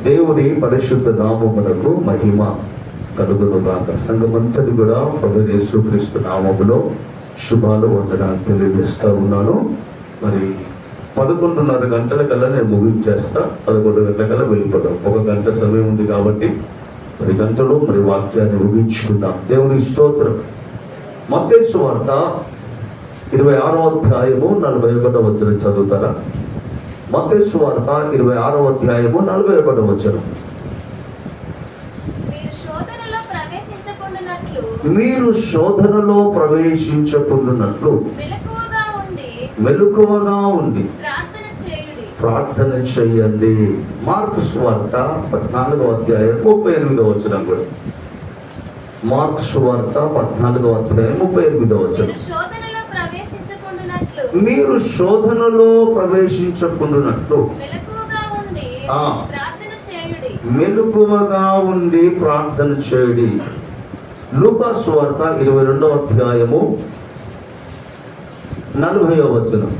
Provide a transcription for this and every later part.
దేవుని పరిశుద్ధ నామమునకు మహిమ కలుగునుగాక. సంఘమంతటి కూడా ప్రభువైన యేసుక్రీస్తు నామములో శుభాలు వందనాలు తెలియజేస్తూ ఉన్నాను. మరి 11:30 గంటలకల్లా నేను ముగించేస్తా. 11 గంటలకల్లా వెళ్ళిపోతాం. 1 గంట సమయం ఉంది కాబట్టి మరి గంటలో మరి వాక్యాన్ని ముగించుకుందాం. దేవుని స్తోత్రం. మత్తయి సువార్త 26వ అధ్యాయము 41వ వచనం చదువుతారా? మత్తయి సువార్త 26వ అధ్యాయము 41వ వచనం. మీరు శోధనలో ప్రవేశించకుండానట్లు మెలకువగా ఉండి ప్రార్థన చేయండి. మార్కు సువార్త 14వ అధ్యాయం 38వ వచనం కూడా. మార్కు సువార్త 14వ అధ్యాయం 38వ వచనం. మీరు శోధనలో ప్రవేశించకుండానట్లు మెలకువగా ఉండి ప్రార్థన చేయండి. లూకా సువార్త 22వ అధ్యాయము 40వ వచనం.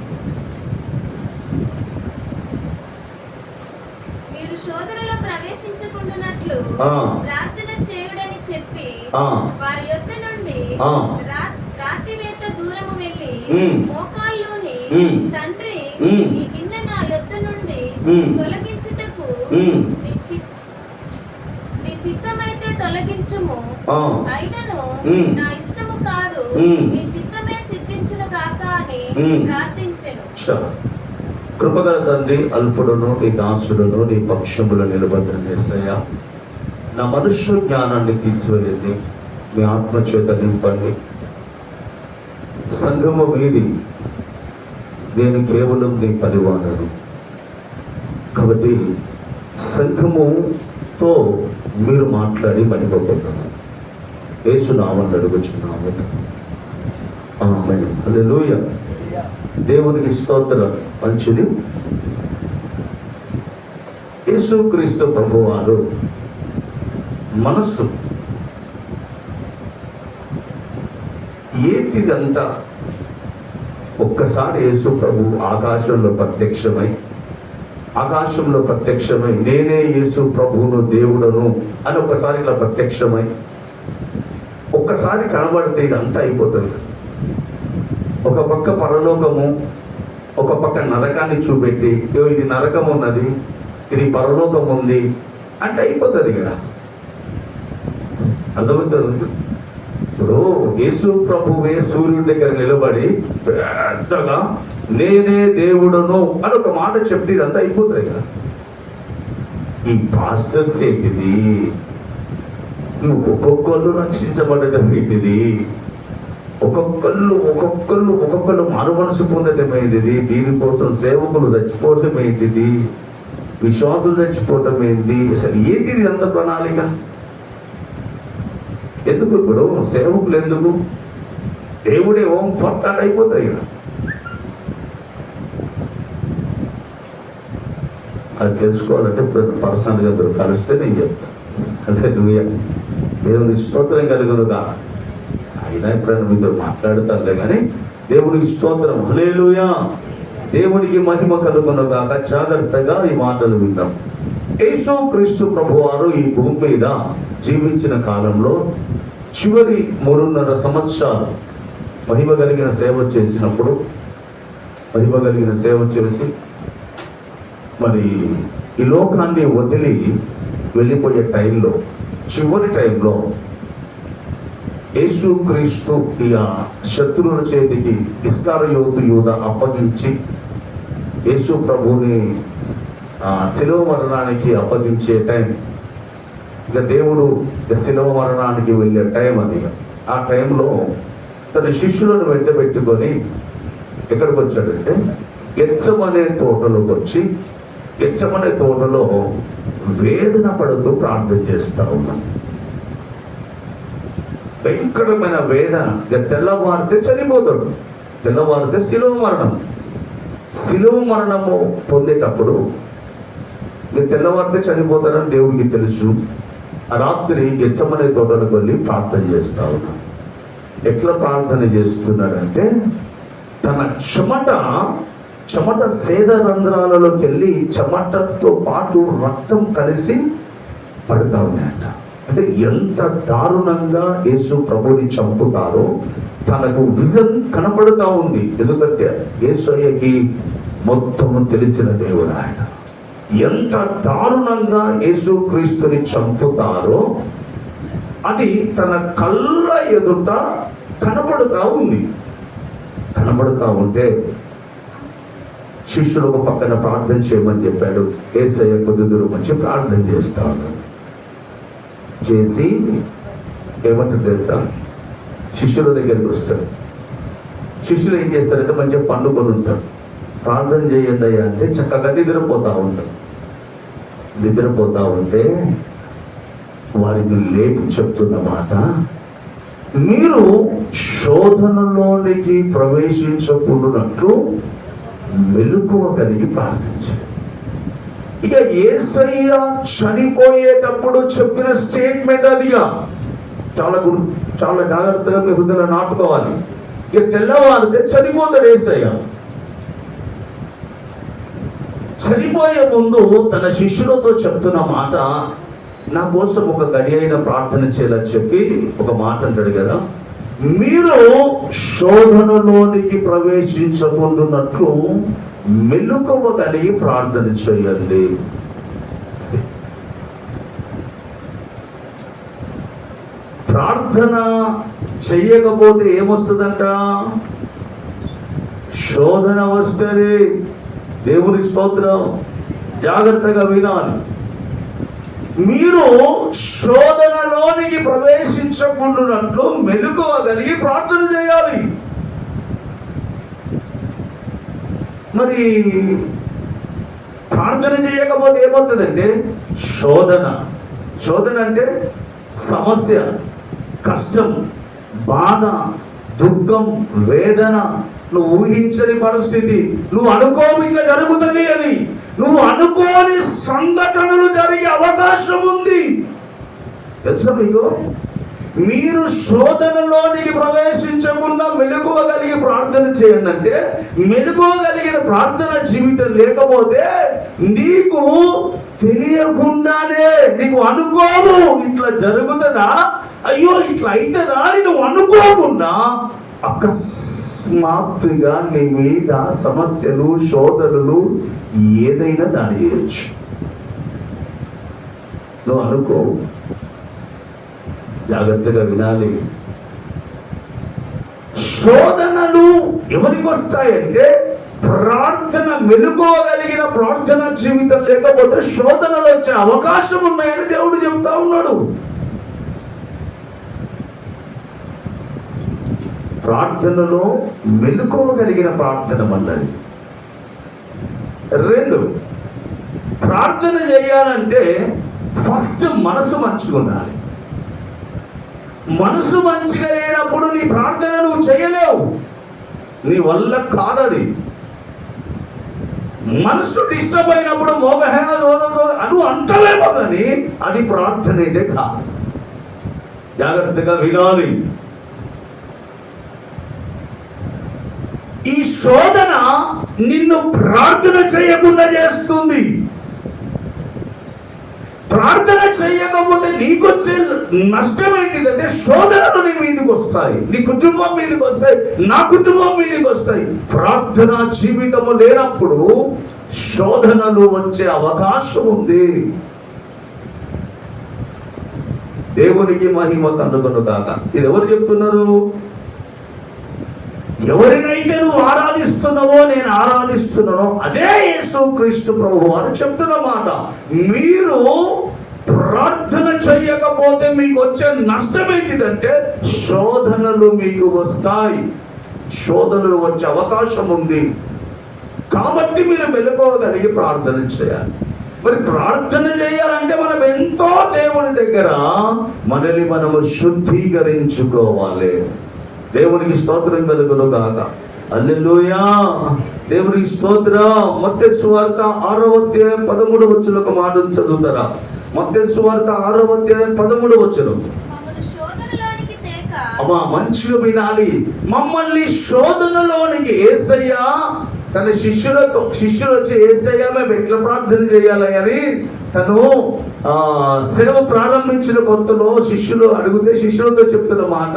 మీరు శోధనలో ప్రవేశించకుండానట్లు ప్రార్థన చేయుడని చెప్పి వారి యొద్ద నుండి రాతివేత దూరము వెళ్ళి మోకాల్లోని తండ్రి ఈ గిన్నె నా యొద్ద నుండి తొలగించుటకు నీ చిత్తమైతే తొలగించుము, అయినను నా ఇష్టము కాదు నీ చిత్తమే సిద్ధించును గాక అని ప్రార్థించెను. కృపగల తండ్రి, అల్పుడును నీ దాసుడును నీ పక్షములో నిలబడ్డాను యేసయ్యా. నా మనుష్య జ్ఞానాన్ని తీసివేయండి, మీ ఆత్మచేత నింపండి. సంఘము మీది, నేను కేవలం నీ పరివాడను కాబట్టి సంఘముతో మీరు మాట్లాడి మహిమపొందును. యేసు నామమున అడుగుచున్నాము, ఆమేన్. హల్లెలూయా. దేవునికి స్తోత్రం. మంచిది. యేసుక్రీస్తు ప్రభువారు మనస్సు ఏంటిదంతా ఒక్కసారి యేసు ప్రభు ఆకాశంలో ప్రత్యక్షమై నేనే యేసు ప్రభువును దేవుడను అని ఒక్కసారి ఇలా ప్రత్యక్షమై ఒక్కసారి కనబడితే ఇదంతా అయిపోతుంది. ఒక పక్క పరలోకము, ఒక పక్క నరకాన్ని చూపెట్టి ఇది నరకం ఉన్నది, ఇది పరలోకం ఉంది అంటే అయిపోతుంది కదా. అర్థమవుతుంది. ఇప్పుడు యేసు ప్రభువే సూర్యుడి దగ్గర నిలబడి పెద్దగా నేనే దేవుడను అని ఒక మాట చెప్తే ఇదంతా అయిపోతుంది కదా. ఈ పాస్టర్స్ ఏంటిది, నువ్వు ఒక్కొక్కళ్ళు రక్షించబడటం ఏంటిది, ఒక్కొక్కళ్ళు మారు మనసు పొందటం ఏంటిది, దీనికోసం సేవకులు చచ్చిపోవటం ఏంటిది, విశ్వాసులు చచ్చిపోవటం ఏంటి, అసలు ఏంటిది అంత ప్రణాళిక? ఎందుకు ఇప్పుడు సేవకులు ఎందుకు? దేవుడే ఓం ఫట్ అయిపోతాయి కదా. అది తెలుసుకోవాలంటే ఇప్పుడు పర్సనల్గా మీరు కలిస్తే నేను చెప్తాను. అంటే నువ్వు దేవుని స్తోత్రం కలుగునుగా. అయినా ఎప్పుడైనా మీతో మాట్లాడుతారులే కానీ దేవునికి స్తోత్రం. హల్లెలూయా. దేవునికి మహిమ కలుగునుగాక. జాగ్రత్తగా ఈ మాటలు విందాం. యేసుక్రీస్తు ప్రభువారు ఈ భూమి మీద జీవించిన కాలంలో చివరి 3.5 సంవత్సరాలు మహిమ కలిగిన సేవ చేసి మరి ఈ లోకాన్ని వదిలి వెళ్ళిపోయే టైంలో, చివరి టైంలో యేసుక్రీస్తు ఇక శత్రువుల చేతికి ఇస్కరియోతు యూద అప్పగించి యేసు ప్రభుని శిలువ మరణానికి అప్పగించే టైం, ఇక దేవుడు శిలువ మరణానికి వెళ్ళే టైం అది. ఆ టైంలో తన శిష్యులను వెంటబెట్టుకొని ఎక్కడికి వచ్చాడంటే గెత్సెమనే తోటలోకి వచ్చి గెత్సెమనే తోటలో వేదన పడుతూ ప్రార్థన చేస్తా ఉన్నాను. భయంకరమైన వేదన. ఇక తెల్లవారితే చనిపోతాడు. తెల్లవారితే శిలువ మరణము పొందేటప్పుడు ఇక తెల్లవారితే చనిపోతాడని దేవుడికి తెలుసు. ఆ రాత్రి గెత్సెమనే తోటలోకి వెళ్ళి ప్రార్థన చేస్తా ఉన్నాను. ఎట్లా ప్రార్థన చేస్తున్నాడంటే తన చెమట చెమట సేద రంధ్రాలలోకి వెళ్ళి చెమటతో పాటు రక్తం కలిసి పడుతూ ఉన్నాయంట. అంటే ఎంత దారుణంగా యేసు ప్రభుని చంపుతారో తనకు విజన్ కనపడుతూ ఉంది. ఎందుకంటే యేసయ్యకి మొత్తము తెలిసిన దేవుడు ఆయన. ఎంత దారుణంగా యేసు క్రీస్తుని చంపుతారో అది తన కళ్ళ ఎదుట కనపడుతూ ఉంది. కనపడుతూ ఉంటే శిష్యులు ఒక పక్కన ప్రార్థన చేయమని చెప్పాడు. యేసయ్య కొద్ది దూరం వచ్చి ప్రార్థన చేస్తా ఉన్నాడు. చేసి ఏమంటారు తెలుసా, శిష్యుల దగ్గరికి వస్తారు. శిష్యులు ఏం చేస్తారంటే మంచిగా పండుకొని ఉంటారు. ప్రార్థన చేయండి అయ్యా అంటే చక్కగా నిద్రపోతూ ఉంటారు. నిద్రపోతూ ఉంటే వారిని లేపి చెప్తున్న మాట, మీరు శోధనలోనికి ప్రవేశించకుండానట్లు మెలకువ కలిగి ప్రార్థించారు. ఇక యేసయ్య చనిపోయేటప్పుడు చెప్పిన స్టేట్మెంట్ అదిగా చాలా జాగ్రత్తగా మీ హృదయంలో నాటుకోవాలి. ఇక తెల్లవారితే చనిపోతాడు యేసయ్య. చనిపోయే ముందు తన శిష్యులతో చెప్తున్న మాట, నా కోసం ఒక గడి అయిన ప్రార్థన చేయాలని చెప్పి ఒక మాట అంటాడు కదా, మీరు శోధనలోనికి ప్రవేశించకుండానట్లు మెలకువ కలిగి ప్రార్థన చేయండి. ప్రార్థన చెయ్యకపోతే ఏమొస్తుందంట? శోధన వస్తుంది. దేవుని స్తోత్రం. జాగ్రత్తగా వినాలి. మీరు శోధనలోనికి ప్రవేశించకుండానట్లు మెలకువ కలిగి ప్రార్థన చేయాలి. మరి ప్రార్థన చేయకపోతే ఏమవుతుందంటే శోధన అంటే సమస్య, కష్టం, బాధ, దుఃఖం, వేదన, నువ్వు ఊహించని పరిస్థితి, నువ్వు అనుకోవు ఇట్లా జరుగుతుంది అని, నువ్వు అనుకోని సంఘటనలు జరిగే అవకాశం ఉంది. తెలుసా మీకు? మీరు శోధనలోనికి ప్రవేశించకుండా మెలకువ కలిగి ప్రార్థన చేయండి అంటే, మెలకువ కలిగిన ప్రార్థన జీవితం లేకపోతే నీకు తెలియకుండానే, నీకు అనుకోవు ఇట్లా జరుగుతుందా, అయ్యో ఇట్లా అవుతుందా అని నువ్వు అనుకోకుండా అకస్మాత్తుగా నీ మీద సమస్యలు, శోధనలు ఏదైనా దాడి చేయొచ్చు. నువ్వు అనుకో. జాగ్రత్తగా వినాలి. శోధనలు ఎవరికి వస్తాయంటే, ప్రార్థన మెలుకోగలిగిన ప్రార్థన జీవితం లేకపోతే శోధనలు వచ్చే అవకాశం ఉన్నాయని దేవుడు చెప్తా ఉన్నాడు. ప్రార్థనలో మెలుకోగలిగిన ప్రార్థన అన్నది. 2, ప్రార్థన చేయాలంటే ఫస్ట్ మనసు మంచిగా ఉండాలి. మనసు మంచిగా లేనప్పుడు నీ ప్రార్థన నువ్వు చేయలేవు, నీ వల్ల కాదది. మనసు డిస్టర్బ్ అయినప్పుడు అను అంటలేమో కానీ అది ప్రార్థన అయితే కాదు. జాగ్రత్తగా వినాలి. ఈ శోధన నిన్ను ప్రార్థన చేయకుండా చేస్తుంది. ప్రార్థన చేయకపోతే నీకు వచ్చే నష్టం ఏంటిదంటే, శోధనలు నీ మీదకి వస్తాయి, నీ కుటుంబం మీదకి వస్తాయి, నా కుటుంబం మీదకి వస్తాయి. ప్రార్థన జీవితము లేనప్పుడు శోధనలు వచ్చే అవకాశం ఉంది. దేవునికి మహిమ కలుగును గాక. ఇది ఎవరు చెప్తున్నారు? ఎవరినైతే నువ్వు ఆరాధిస్తున్నావో, నేను ఆరాధిస్తున్నానో అదే యేసుక్రీస్తు ప్రభువు వారు చెప్తున్న మాట. మీరు ప్రార్థన చేయకపోతే మీకు వచ్చే నష్టం ఏంటిదంటే, శోధనలు మీకు వస్తాయి, శోధనలు వచ్చే అవకాశం ఉంది. కాబట్టి మీరు మెలుకోగలిగి ప్రార్థన చేయాలి. మరి ప్రార్థన చేయాలంటే మనం ఎంతో దేవుని దగ్గర మనల్ని మనము శుద్ధీకరించుకోవాలి. దేవునికి స్తోత్రం కలుగును గాక. హల్లెలూయా. దేవునికి స్తోత్రం. మత్తయి సువార్త 6వ అధ్యాయం 13వ వచనం ఒక మాట చదువుతారా? మత్తయి సువార్త 6వ అధ్యాయం 13వ వచనం. అమ్మా మంచిగా వినాలి. మమ్మల్ని శోధనలోనికి యేసయ్య తన శిష్యులు వచ్చి యేసయ్య మేము ఎట్లా ప్రార్థన చేయాలి అని తను సేవ ప్రారంభించిన కొత్తలో శిష్యులు అడిగితే శిష్యులతో చెప్తున్న మాట,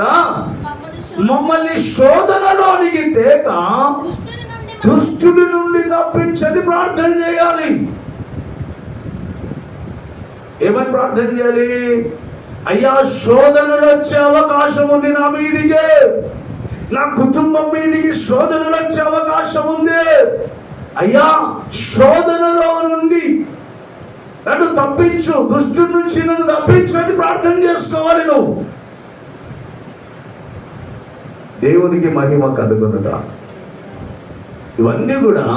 మమ్మల్ని శోధనలోనికి తేక దుష్టుడి నుండి తప్పించని ప్రార్థన చేయాలి. ఏమని ప్రార్థన చేయాలి? అయ్యా శోధనలు వచ్చే అవకాశం ఉంది నా మీదికే, నా కుటుంబం మీదికి శోధనలు వచ్చే అవకాశం ఉంది. అయ్యా శోధనలో నుండి నన్ను తప్పించు, దుష్టుడి నుంచి నన్ను తప్పించు అని ప్రార్థన చేసుకోవాలి నువ్వు. దేవునికి మహిమ కలుగునుగా. ఇవన్నీ కూడా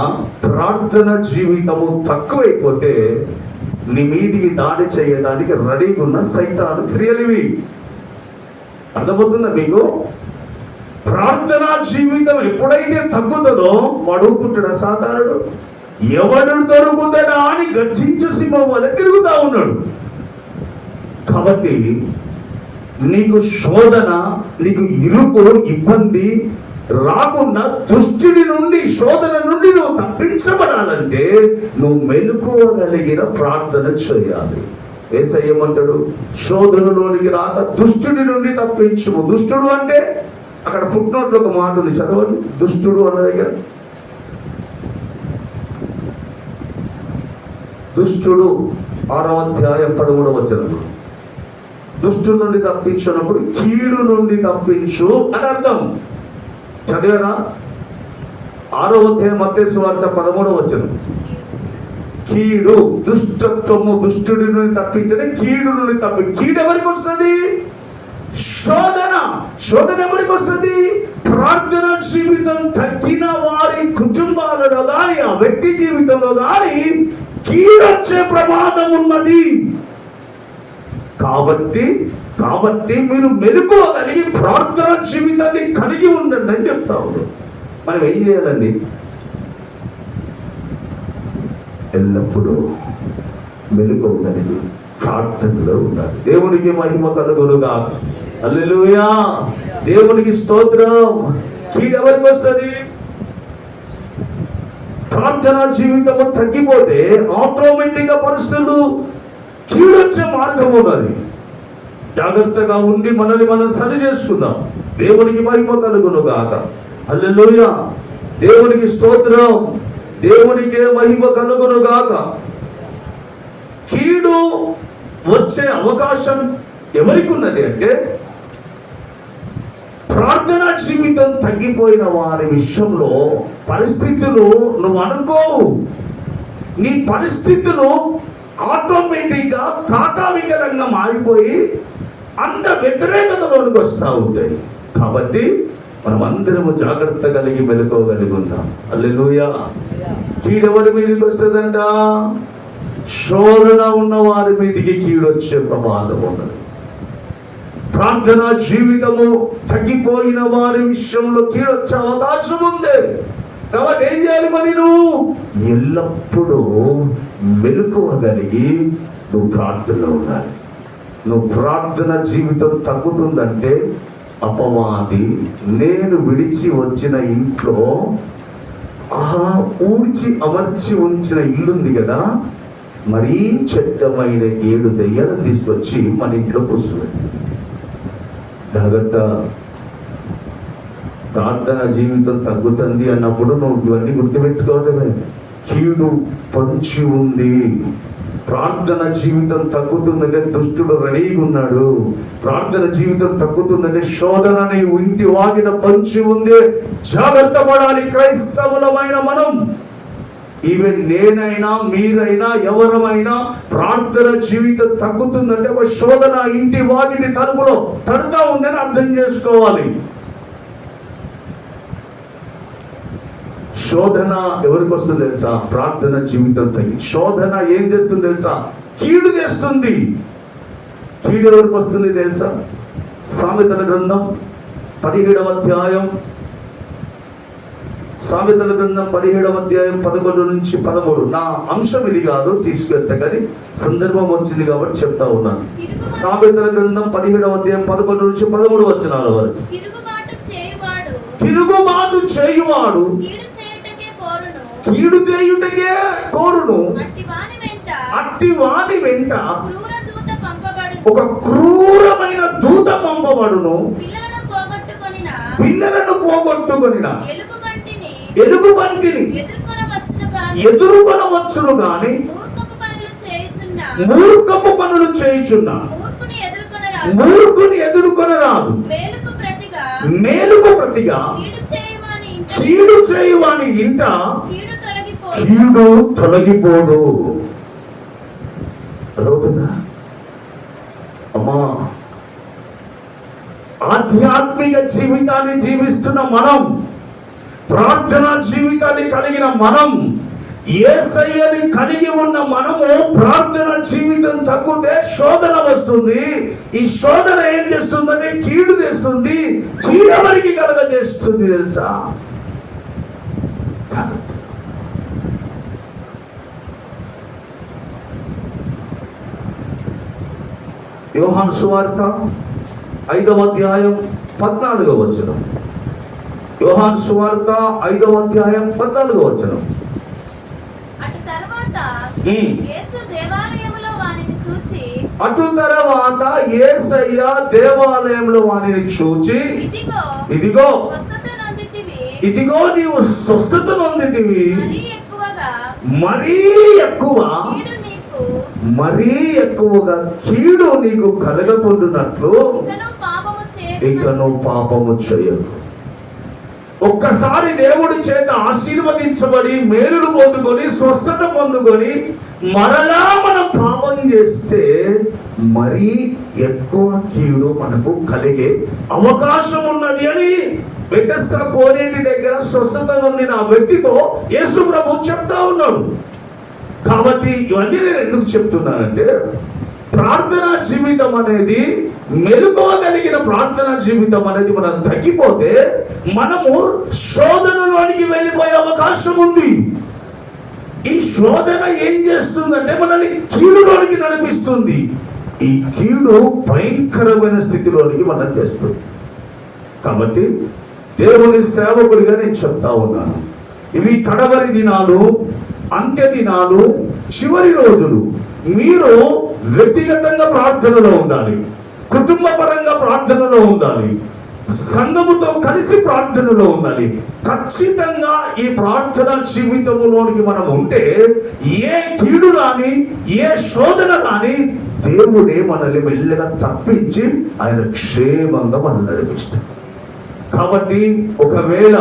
ప్రార్థన జీవితము తక్కువైపోతే నీ మీదికి దాడి చేయడానికి రెడీగా ఉన్న సైతాను క్రియలు ఇవి. అర్థమవుతుందా మీకు? ప్రార్థనా జీవితం ఎప్పుడైతే తగ్గుతుందో వాడుకుంటాడు సాధారణుడు, ఎవడు దొరుకుతాడా అని గర్జించు సింహం వల్ల తిరుగుతా ఉన్నాడు. కాబట్టి నీకు శోధన, నీకు ఇరుకు, ఇబ్బంది రాకుండా దుష్టుడి నుండి, శోధన నుండి నువ్వు తప్పించబడాలంటే నువ్వు మెలుకోగలిగిన ప్రార్థన చేయాలి. యేసయ్య ఏమంటాడు? శోధనలోనికి రాక దుష్టుడి నుండి తప్పించుము. దుష్టుడు అంటే అక్కడ ఫుట్ నోట్లో ఒక మాట ఉంది, చదవండి. దుష్టుడు అన్న దగ్గర దుష్టుడు 6వ అధ్యాయం 13వ వచనం. దుష్టుడి నుండి తప్పించినప్పుడు కీడు నుండి తప్పించు అని అర్థం. చదివారా? 6వ అధ్యాయం మత్తయి సువార్త 13వ వచనం. కీడు, దుష్టత్వము, దుష్టుడి నుండి తప్పించని కీడు నుండి కీడు ఎవరికి వస్తుంది? శోధన. శోధన ఎవరికి వస్తుంది? ప్రార్థన జీవితం తగ్గిన వారి కుటుంబాలలో కానీ, ఆ వ్యక్తి జీవితంలో కానీ కీడొచ్చే ప్రమాదం ఉన్నది. కాబట్టి మీరు మెలుకోగలిగి ప్రార్థన జీవితాన్ని కలిగి ఉండండి అని చెప్తా ఉన్నాడు. మనం ఏం చేయాలండి? ఎల్లప్పుడూ మెలుకోగలిగి ప్రార్థనలో ఉండాలి. దేవునికి మహిమ కలుగునుగా. హల్లెలూయా. దేవునికి స్తోత్రం. కీడు ఎవరికి వస్తుంది? ప్రార్థనా జీవితము తగ్గిపోతే ఆటోమేటిక్గా పరిస్థితులు కీడొచ్చే మార్గం ఉన్నది. జాగ్రత్తగా ఉండి మనల్ని మనం సరి చేసుకుందాం. దేవునికి మహిమ కలుగునుగాక. హల్లెలూయా. దేవునికి స్తోత్రం. దేవునికే మహిమ కలుగునుగాక. కీడు వచ్చే అవకాశం ఎవరికి ఉన్నది అంటే, ప్రార్థనా జీవితం తగ్గిపోయిన వారి విషయంలో పరిస్థితులు నువ్వు అనుకోవు. నీ పరిస్థితులు ఆటోమేటిక్గా కాకావికరంగా మారిపోయి అంత వ్యతిరేకతలోనికి వస్తూ ఉంటాయి. కాబట్టి మనం అందరము జాగ్రత్త కలిగి మెలుకోగలిగి ఉందాం. హల్లెలూయా. కీడెవరి మీదకి వస్తుందంట? శోధన ఉన్న వారి మీదకి కీడొచ్చే ప్రమాదం ఉన్నది. ప్రార్థనా జీవితము తగ్గిపోయిన వారి విషయంలో కీడొచ్చే అవకాశం ఉంది. కాబట్టి ఏం చేయాలి? మరి నువ్వు ఎల్లప్పుడూ మెలుకోగలిగి నువ్వు ప్రార్థనలో ఉండాలి. నువ్వు ప్రార్థన జీవితం తగ్గుతుందంటే అపవాది నేను విడిచి వచ్చిన ఇంట్లో ఊడ్చి అమర్చి ఉంచిన ఇల్లుంది కదా, మరీ చెడ్డమైన 7 దెయ్యాలను తీసుకొచ్చి మన ఇంట్లో కూర్చుంది. జాగ్రత్త. ప్రార్థన జీవితం తగ్గుతుంది అన్నప్పుడు నువ్వు ఇవన్నీ గుర్తుపెట్టుకోవడమే. కీడు పంచి ఉంది. ప్రార్థన జీవితం తగ్గుతుందంటే దుష్టుడు రెడీగా ఉన్నాడు. ప్రార్థన జీవితం తగ్గుతుందంటే శోధన నీ ఇంటి వాకిట పంచి ఉంది. జాగ్రత్త పడాలి క్రైస్తవులమైన మనం. ఈవెన్ నేనైనా మీరైనా ఎవరమైనా ప్రార్థన జీవితం తగ్గుతుందంటే ఒక శోధన ఇంటి వాకిటి తలుపులో తడుతా ఉందని అర్థం చేసుకోవాలి. శోధన ఎవరికి వస్తుంది తెలుసా? ప్రార్థన జీవితం తగ్గి శోధన ఏం చేస్తుంది తెలుసా? కీడు చేస్తుంది. కీడు ఎవరికి వస్తుంది తెలుసా? సామెతల గ్రంథం 17వ అధ్యాయం, సామెతల గ్రంథం 17వ అధ్యాయం 11 నుంచి 13. నా అంశం ఇది కాదు, తీసుకెళ్తా కానీ సందర్భం వచ్చింది కాబట్టి చెప్తా ఉన్నాను. సామెతల గ్రంథం 17వ అధ్యాయం 11 నుంచి 13 వచనాల వరకు. తిరుగుబాటు చేయువాడు కీడు చేయుటకే కోరును, అట్టి వాని వెంట క్రూర దూత పంపబడును. ఒక క్రూరమైన దూత పంపబడును. పిల్లలను పోగొట్టుకొనిన ఎలుగుబంటిని ఎలుగుబంటిని ఎదుర్కొనవచ్చును గాని మూర్ఖపు పనులు చేయుచున్న మూర్ఖుని ఎదుర్కొనరాదు. మేలుకు ప్రతిగా కీడు చేయువాని ఇంట కీడు తొలగిపోదు. అదవుతుందా అమ్మా? ఆధ్యాత్మిక జీవితాన్ని జీవిస్తున్న మనం, ప్రార్థనా జీవితాన్ని కలిగిన మనం, యేసయ్యని కలిగి ఉన్న మనము ప్రార్థన జీవితం తగ్గితే శోధన వస్తుంది. ఈ శోధన ఏం చేస్తుందంటే కీడు తెస్తుంది. కీడు ఎవరికి కలగజేస్తుంది తెలుసా? యోహాను సువార్త 5వ అధ్యాయం 14వ వచనం. యోహాను సువార్త 5వ అధ్యాయం 14వ వచనం. అటు తర్వాత యేసయ్య దేవాలయంలో వారిని చూచి, ఇదిగో నీవు స్వస్థత నొందితివి, మరీ ఎక్కువగా కీడు నీకు కలగకుండునట్లు ఇక నువ్వు పాపము చేయదు. ఒక్కసారి దేవుడి చేత ఆశీర్వదించబడి మేలులు పొందుకొని స్వస్థత పొందుకొని మరలా మనం పాపం చేస్తే మరీ ఎక్కువ కీడు మనకు కలిగే అవకాశం ఉన్నది అని బెతెస్దా కోనేటి దగ్గర స్వస్థత నొందిన ఆ వ్యక్తితో యేసు ప్రభు చెప్తా ఉన్నాడు. కాబట్టి ఇవన్నీ నేను ఎందుకు చెప్తున్నానంటే, ప్రార్థనా జీవితం అనేది, మెలుకోగలిగిన ప్రార్థనా జీవితం అనేది మనం తగ్గిపోతే మనము శోధనలోనికి వెళ్ళిపోయే అవకాశం ఉంది. ఈ శోధన ఏం చేస్తుందంటే మనల్ని కీడులోనికి నడిపిస్తుంది. ఈ కీడు భయంకరమైన స్థితిలోనికి మనం తెస్తుంది. కాబట్టి దేవుని సేవకుడిగా నేను చెప్తా ఉన్నాను, ఇవి కడవరి దినాలు, అంత్య దినాలు, చివరి రోజులు. మీరు వ్యక్తిగతంగా ప్రార్థనలో ఉండాలి, కుటుంబ పరంగా ప్రార్థనలో ఉండాలి, సంఘముతో కలిసి ప్రార్థనలో ఉండాలి. ఖచ్చితంగా ఈ ప్రార్థన జీవితంలోనికి మనం ఉంటే ఏ కీడు రాని, ఏ శోధన రాని దేవుడే మనల్ని మెల్లగా తప్పించి ఆయన క్షేమంగా మనం నడిపిస్తాడు. కాబట్టి ఒకవేళ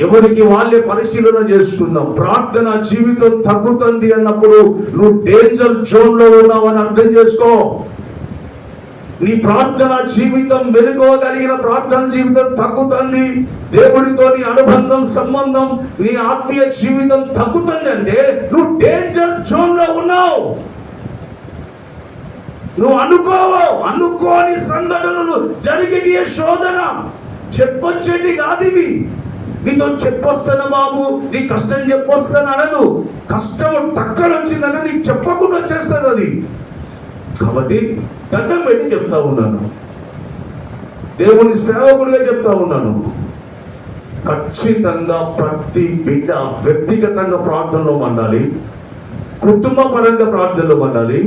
ఎవరికి వాళ్ళే పరిశీలన చేసుకుందాం, ప్రార్థన జీవితం తగ్గుతుంది అన్నప్పుడు నువ్వు డేంజర్ జోన్ లో ఉన్నావు అని అర్థం చేసుకో. నీ ప్రార్థన జీవితం, మెలుకోగలిగిన ప్రార్థన జీవితం తగ్గుతుంది, దేవుడితో నీ అనుబంధం, సంబంధం, నీ ఆత్మీయ జీవితం తగ్గుతుంది అంటే నువ్వు డేంజర్ జోన్ లో ఉన్నావు. నువ్వు అనుకోని సంఘటనలు జరిగే శోధన చెప్పొచ్చేది కాదు. ఇవి నీతో చెప్పొస్తాను బాబు, నీ కష్టం చెప్పొస్తాను అనదు. కష్టం టక్కన వచ్చిందంటే నీకు చెప్పకుండా వచ్చేస్తుంది అది. కాబట్టి దండం పెట్టి చెప్తా ఉన్నాను, దేవుని సేవకుడిగా చెప్తా ఉన్నాను, ఖచ్చితంగా ప్రతి బిడ్డ వ్యక్తిగతంగా ప్రార్థనలో ఉండాలి, కుటుంబ పరంగా ప్రార్థనలో ఉండాలి,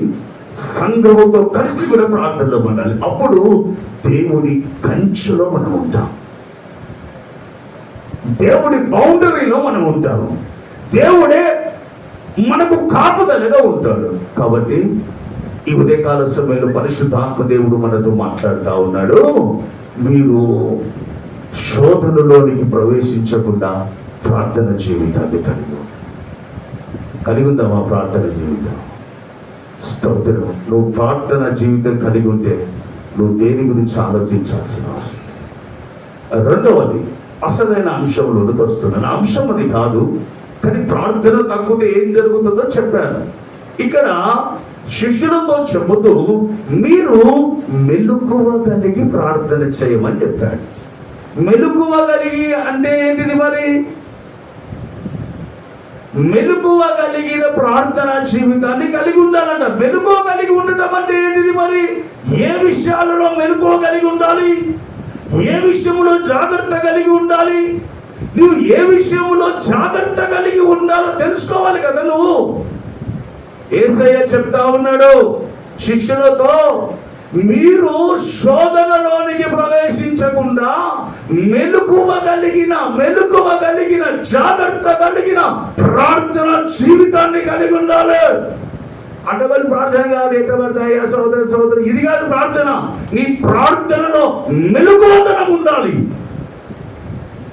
సంఘముతో కలిసి కూడా ప్రార్థనలో ఉండాలి. అప్పుడు దేవుడి కంచెలో మనం ఉంటాం, దేవుడి బౌండరీలో మనం ఉంటాము, దేవుడే మనకు కాపుదలగా ఉంటాడు. కాబట్టి ఈ ఉదయకాల సమయంలో పరిశుద్ధాత్మ దేవుడు మనతో మాట్లాడుతూ ఉన్నాడు, మీరు శోధనలోనికి ప్రవేశించకుండా ప్రార్థన జీవితాన్ని కలిగి ఉందామా? ప్రార్థన జీవితం స్తోత్రం. నువ్వు ప్రార్థన జీవితం కలిగి ఉంటే నువ్వు దేని గురించి ఆలోచించాల్సిన అవసరం. రెండవది, అసలైన అంశంలోకి వస్తున్నాను. అంశం అది కాదు, కానీ ప్రార్థన తగ్గితే ఏం జరుగుతుందో చెప్పాను. ఇక్కడ శిష్యులతో చెబుతూ మీరు మెలకువగలిగి ప్రార్థన చేయమని చెప్పాడు. మెలకువగలిగి అంటే ఏంటిది? మరి మెలకువగలిగిన ప్రార్థనా జీవితాన్ని కలిగి ఉండాలంట. మెలకువగలిగి ఉండటం అంటే ఏంటిది? మరి ఏ విషయాలలో మెలకువగలిగి ఉండాలి, ఏ విషయంలో జాగ్రత్త కలిగి ఉండాలి, నువ్వు ఏ విషయంలో జాగ్రత్త కలిగి ఉండాలో తెలుసుకోవాలి కదా నువ్వు. యేసయ్య చెప్తా ఉన్నాడు శిష్యులతో, మీరు శోధనలోనికి ప్రవేశించకుండా మెలకువ కలిగిన జాగ్రత్త కలిగిన ప్రార్థన జీవితాన్ని కలిగి ఉండాలి. అడ్డగోలు ప్రార్థన కాదు, ఎట్ట పడితే అయ్యా సోదరు ఇది కాదు ప్రార్థన. నీ ప్రార్థనలో మెలకువతనం ఉండాలి.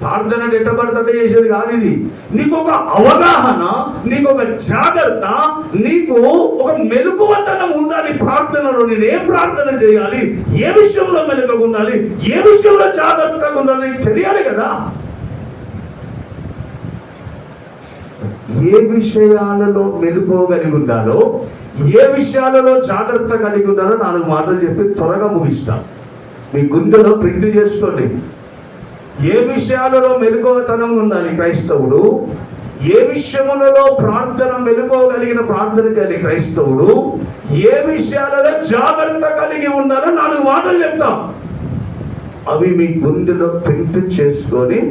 ప్రార్థన ఎట్ట పడితే చేసేది కాదు ఇది. నీకు ఒక అవగాహన, నీకు ఒక జాగ్రత్త, నీకు ఒక మెలకువతనం ఉండాలి ప్రార్థనలో. నేను ఏం ప్రార్థన చేయాలి, ఏ విషయంలో మెలకువగా ఉండాలి, ఏ విషయంలో జాగ్రత్తగా ఉండాలి తెలియాలి కదా. ఏ విషయాలలో మెలకువ కలిగి ఉండాలో, ఏ విషయాలలో జాగ్రత్త కలిగి ఉండాలో 4 మాటలు చెప్పి త్వరగా ముగిస్తాం. మీ గుండెలో ప్రింట్ చేసుకోండి. ఏ విషయాలలో మెలకువతనం ఉండాలి క్రైస్తవుడు, ఏ విషయములలో ప్రార్థన మెలకువగలిగిన ప్రార్థన చేయాలి క్రైస్తవుడు, ఏ విషయాలలో జాగ్రత్త కలిగి ఉండాలో 4 మాటలు చెప్తాం. అవి మీ గుండెలో ప్రింట్ చేసుకొని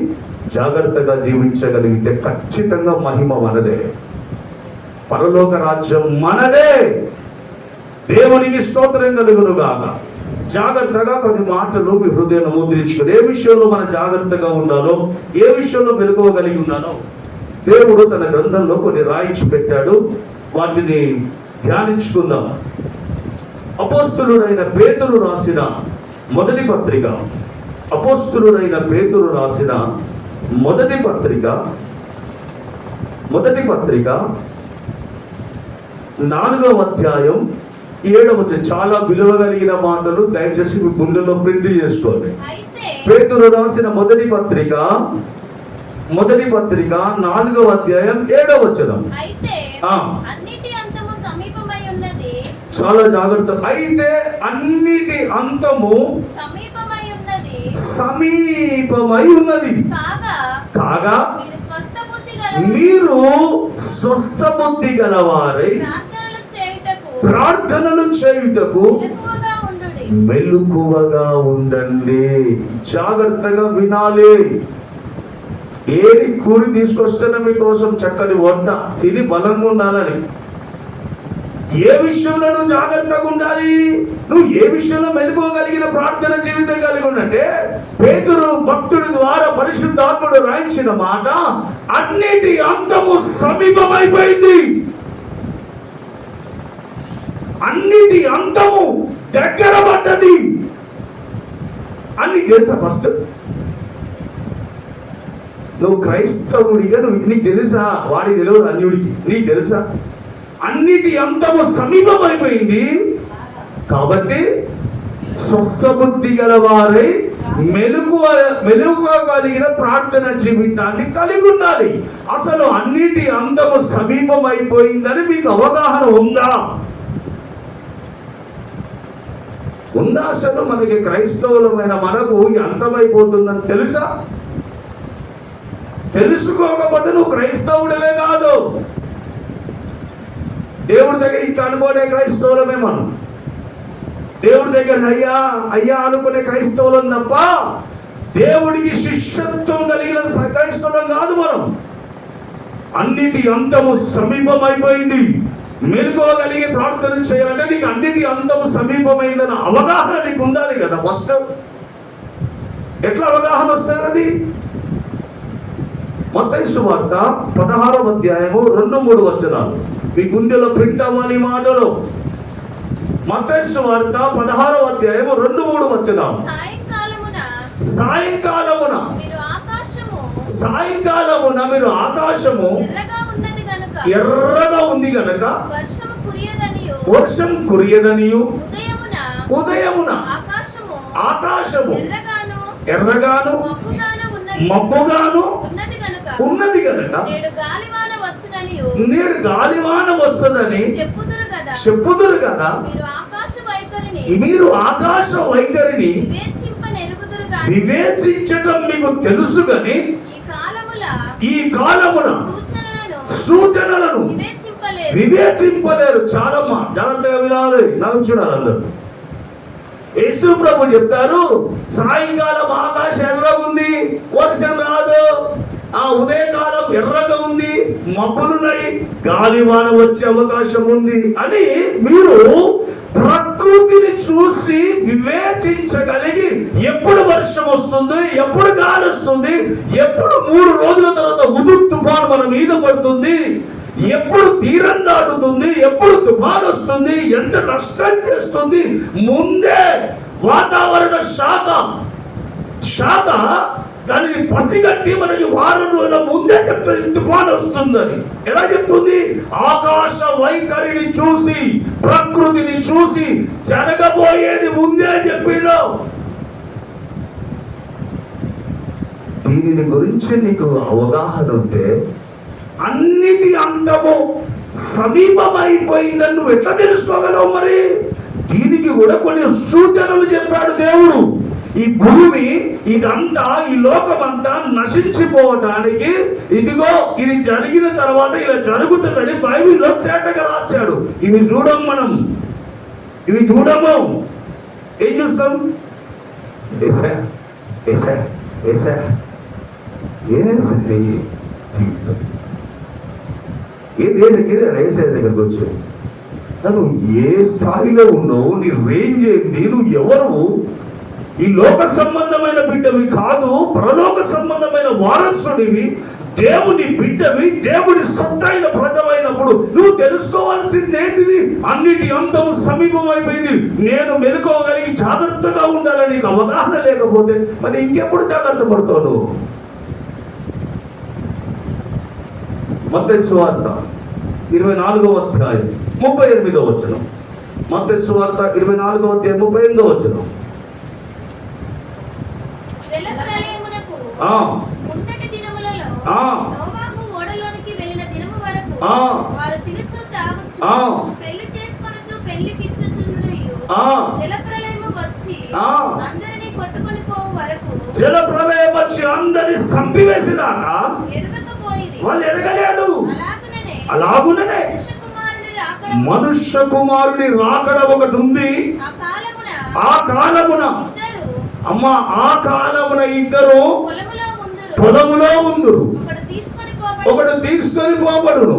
జాగ్రత్తగా జీవించగలిగితే ఖచ్చితంగా మహిమ మనదే, పరలోక రాజ్యం మనదే. దేవునికి స్తోత్రం కలుగునుగాక. జాగ్రత్తగా కొన్ని మాటలు మీ హృదయాన్ని ముద్రించుకొని ఏ విషయంలో మనం జాగ్రత్తగా ఉండాలో, ఏ విషయంలో మెలకువగలిగి ఉండాలో దేవుడు తన గ్రంథంలో కొన్ని రాయించి పెట్టాడు. వాటిని ధ్యానించుకుందాం. అపోస్తలుడైన పేతురు రాసిన మొదటి పత్రిక, అపోస్తలుడైన పేతురు రాసిన మొదటి పత్రిక 4వ అధ్యాయం 7వ వచనం. చాలా విలువ కలిగిన మాటలు, దయచేసి మీ గుండెలో ప్రింట్ చేసుకోండి. పేతురు రాసిన మొదటి పత్రిక 4వ అధ్యాయం 7వ వచనం. చాలా జాగ్రత్త. అయితే అన్నిటి అంతము సమీపమై ఉన్నది కాగా మీరు స్వస్థ బుద్ధి గలవారై ప్రార్థనలు చేయుటకు మెలకువగా ఉండండి. జాగ్రత్తగా వినాలి. ఏరి కూరి తీసుకొస్తున్నా మీకోసం చక్కని వంట తిని బలంగా ఉండాలని. ఏ విషయంలో నువ్వు జాగ్రత్తగా ఉండాలి, నువ్వు ఏ విషయంలో మెలుకోగలిగిన ప్రార్థన జీవితం కలిగి ఉండంటే, పేతురు భక్తుడి ద్వారా పరిశుద్ధాత్ముడు రాయించిన మాట, అన్నిటి అంతము సమీపమైపోయింది. అన్నిటి అంతము దగ్గర పడ్డది అని తెలుసా? ఫస్ట్ నువ్వు క్రైస్తవుడిగా నీకు తెలుసా? వాడికి తెలియదు, అన్యుడికి. నీకు తెలుసా? అన్నిటి అంతము సమీపమైపోయింది కాబట్టి స్వస్థబుద్ధి గల వారై మెలకువ కలిగిన ప్రార్థన జీవితాన్ని కలిగి ఉండాలి. అసలు అన్నిటి అంతము సమీపమైపోయిందని మీకు అవగాహన ఉందా? అసలు మనకి క్రైస్తవులమైన మనకు అంతమైపోతుందని తెలుసా? తెలుసుకోకపోతే నువ్వు క్రైస్తవుడవే కాదు. దేవుడి దగ్గర ఇట్లా అనుకోనే క్రైస్తవులమే మనం. దేవుడి దగ్గర అయ్యా అయ్యా అనుకునే క్రైస్తవులం తప్ప దేవుడికి శిష్యత్వం కలిగిన క్రైస్తవులం కాదు మనం. అన్నిటి అంతము సమీపమైపోయింది. మెలుకోగలిగి ప్రార్థన చేయాలంటే నీకు అన్నిటి అంతము సమీపమైందన్న అవగాహన నీకు ఉండాలి కదా. ఫస్ట్ ఎట్లా అవగాహన వస్తుంది? అది మత్తయి సువార్త 16వ అధ్యాయము 2-3 వచనాలు మీ గుండెలో ప్రింట్ అవ్వాలి మాటలు. మత్తయి సువార్త 16వ అధ్యాయము 2-3 వచనాలు. సాయంకాలమున మీరు ఆకాశము ఎర్రగా ఉంది గనక వర్షం కురియదనియు ఉదయమున ఆకాశము ఎర్రగాను మబ్బుగాను ఉన్నది గనక నేడు గాలివాన వస్తుందని చెప్పుదురు కదా. మీరు ఆకాశ వైఖరిని వివేచించటం మీకు తెలుసు గాని ఈ కాలమున సూచనలను వివేచింపలేరు. చాలా జాగ్రత్తగా వినాలి. నాకు చూడాలి అందరూ. యేసు ప్రభు చెప్తారు, సాయంకాలం ఆకాశం ఎర్రగుంది, వర్షం రాదు. ఆ ఉదయకాలం ఎర్రగా ఉంది, మబ్బులున్నాయి, గాలివాన వచ్చే అవకాశం ఉంది అని మీరు ప్రకృతిని చూసి వివేచించగలిగి ఎప్పుడు వర్షం వస్తుంది, ఎప్పుడు గాలి వస్తుంది, ఎప్పుడు 3 రోజుల తర్వాత హుదూద్ తుఫాన్ మన మీద పడుతుంది, ఎప్పుడు తీరం దాటుతుంది, ఎప్పుడు తుఫాన్ వస్తుంది, ఎంత నష్టం చేస్తుంది, ముందే వాతావరణ శాఖ దానిని పసిగట్టి మనకి 4 రోజుల ముందే చెప్తుంది తుఫాన్ వస్తుందని. ఎలా చెప్తుంది? ఆకాశ వైఖరిని చూసి, ప్రకృతిని చూసి జరగబోయేది ముందే చెప్పిండు. దీనిని గురించి నీకు అవగాహన ఉంటే అన్నిటి అంతము సమీపమైపోయిందని నువ్వు ఎట్లా తెలుసుకోగలవు? మరి దీనికి కూడా కొన్ని సూచనలు చెప్పాడు దేవుడు. ఈ భూమి ఇదంతా, ఈ లోకమంతా నశించిపోవటానికి ఇదిగో ఇది జరిగిన తర్వాత ఇలా జరుగుతుందని బైబిల్లో తేటగా రాశాడు. ఇవి చూడం మనం, ఇవి చూడము. ఏం చూస్తాం? ఏసా ఏసా ఏసా ఏసా దగ్గరకు వచ్చి నువ్వు ఏ స్థాయిలో ఉన్నావు, నీ రేంజ్ ఏంది, నువ్వు ఎవరు? ఈ లోక సంబంధమైన బిడ్డవి కాదు, పరలోక సంబంధమైన వారసుడివి, దేవుని బిడ్డవి, దేవుని సొత్తైన ప్రజమైనప్పుడు నువ్వు తెలుసుకోవాల్సింది ఏంటిది? అన్నిటి అంతము సమీపమైపోయింది. నేను మెలుకోగలిగి జాగ్రత్తగా ఉండాలని నీకు అవగాహన లేకపోతే మరి ఇంకెప్పుడు జాగ్రత్త పడతావు నువ్వు? మత్తయి సువార్త 24వ అధ్యాయం 38వ వచనం. మత్తయి సువార్త 24వ అధ్యాయం 38వ వచనం. ముందటి దినములలో నోవాహు ఓడలోనికి వెళ్ళిన దినము వరకు వారు తినుచు తాగుచు పెళ్లి చేసుకొనుచు పెళ్లికిచ్చుచుండుయు జలప్రళయము వచ్చి అందరినీ కొట్టుకొని పోవు వరకు, జలప్రళయం వచ్చి అందరిని చంపివేసినాక ఎరగకపోయింది, వాళ్ళు ఎరగలేదు. అలాగుననే మనుష్య కుమారుని రాకడ ఒకటి ఉంది. ఆ కాలమున అమ్మ, ఆ కాలమున ఇద్దరు పొలములో ఉందురు, ఒకడు తీసుకొని పోబడును,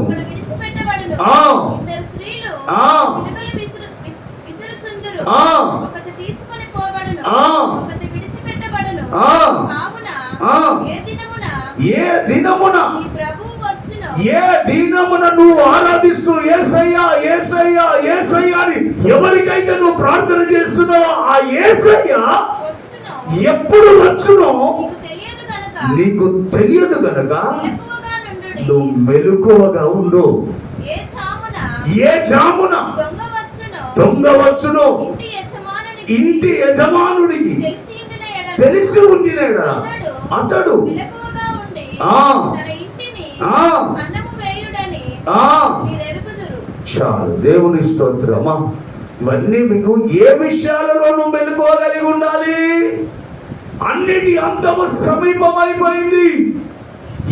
ఏ దినమున నువ్వు ఆరాధిస్తూ యేసయ్యా యేసయ్యా యేసయ్యా అని ఎవరికైతే నువ్వు ప్రార్థన చేస్తున్నావో ఆ యేసయ్య ఎప్పుడు వచ్చునో నీకు తెలియదు గనక నువ్వు మెలకువగా ఉండు. ఏ జామున దొంగ వచ్చునో ఇంటి యజమానుడికి తెలిసి ఉండినాడ అతడు చాలు. దేవుని స్తోత్రమా. ఇవన్నీ మీకు ఏ విషయాలలో నువ్వు మెలుకోగలిగి ఉండాలి? అన్నిటి అంతము సమీపమైపోయింది,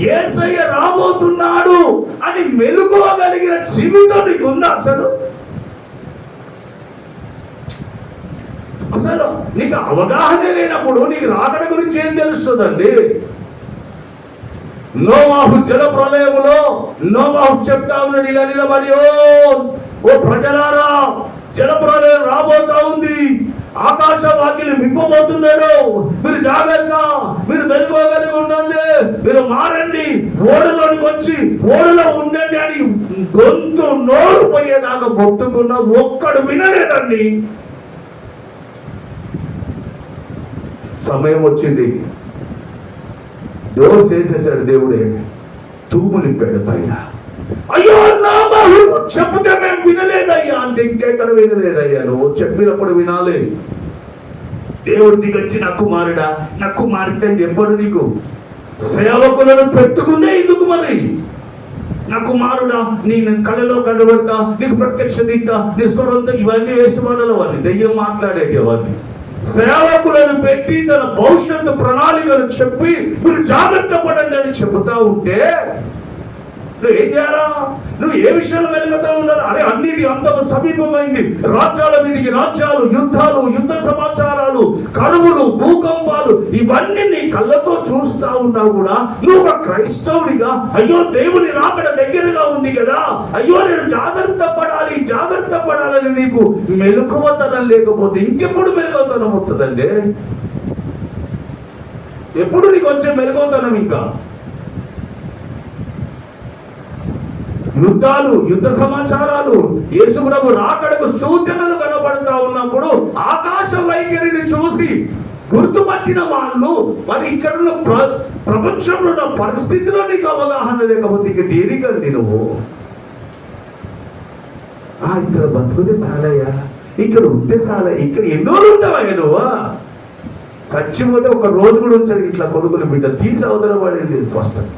యేసయ్య రాబోతున్నాడు అని మెలుకోగలిగిన జీవితం నీకు ఉందా? అసలు నీకు అవగాహన లేనప్పుడు నీకు రాకడ గురించి ఏం తెలుస్తుందండి? నోవాహు జల ప్రళయములో నోవాహు చెప్తా ఉన్నాడు ఇలా నిలబడి, ఓ ప్రజలారా, జల ప్రళయం రాబోతా ఉంది, ఆకాశ వాకిలి విప్పబోతున్నాడు, మీరు జాగ్రత్త, మీరు మెలుకోగలిగి ఉండండి, మీరు మారండి, ఓడలోనికి వచ్చి ఓడలో ఉండండి అని గొంతు నోరు పోయేదాకా మొత్తుకున్న ఒక్కడు వినలేదండి. సమయం వచ్చింది, డోర్స్ వేసేసాడు దేవుడే, తూము నింపాడు పైన. అయ్యో నోవాహు చెప్తే మేము వినలేదయ్యా అంటే ఇంకెక్కడ వినలేదయ్యా, నువ్వు చెప్పినప్పుడు వినాలి. దేవుడి దిగొచ్చి నా కుమారుడా, నా కుమార్తె అని చెప్పాడు. నీకు సేవకులను పెట్టుకుందే ఎందుకు? మరి నా కుమారుడా, నీ కళ్ళలో కనబడతా, నీకు ప్రత్యక్ష దిక్తా, నీ స్వరంతో, ఇవన్నీ వేసి మాటలు వాళ్ళు దెయ్యం మాట్లాడేటి. అవన్నీ సేవకులను పెట్టి తన భవిష్యత్తు ప్రణాళికను చెప్పి మీరు జాగ్రత్త పడండి అని చెబుతా ఉంటే ఏం చేయాలా? నువ్వు ఏ విషయంలో మెలుగుతూ ఉండాలి? అరే అన్నిటి అంతము సమీపమైంది. రాజ్యాల మీదకి రాజ్యాలు, యుద్ధాలు, యుద్ధ సమాచారాలు, కరువులు, భూకంపాలు, ఇవన్నీ నీ కళ్ళతో చూస్తా ఉన్నా కూడా నువ్వు ఒక క్రైస్తవుడిగా అయ్యో దేవుని రాకడ దగ్గరగా ఉంది కదా, అయ్యో నేను జాగ్రత్త పడాలని నీకు మెలకువతనం లేకపోతే ఇంకెప్పుడు మెలకువతనం వస్తుందండి? ఎప్పుడు నీకు వచ్చే మెలకువతనం? ఇంకా యుద్ధాలు, యుద్ధ సమాచారాలు, యేసుప్రభు రాకడకు సూచనలు కనబడుతూ ఉన్నప్పుడు ఆకాశ వైఖరిని చూసి గుర్తుపట్టిన వాళ్ళు మరి ఇక్కడ ప్రపంచంలో ఉన్న పరిస్థితిలో నీకు అవగాహన లేకపోతే ఇక దేనికండి నువ్వు? ఇక్కడ బతుకుతే సాలయ్యా, ఇక్కడ ఉంటే సాల, ఇక్కడ ఎన్నో ఉంటావయ్యా నువ్వు. చచ్చిపోతే ఒక రోజు కూడా ఉంచాడు ఇట్లా కొడుకులు బిడ్డ తీసి అవతల వాడేది వస్తాడు.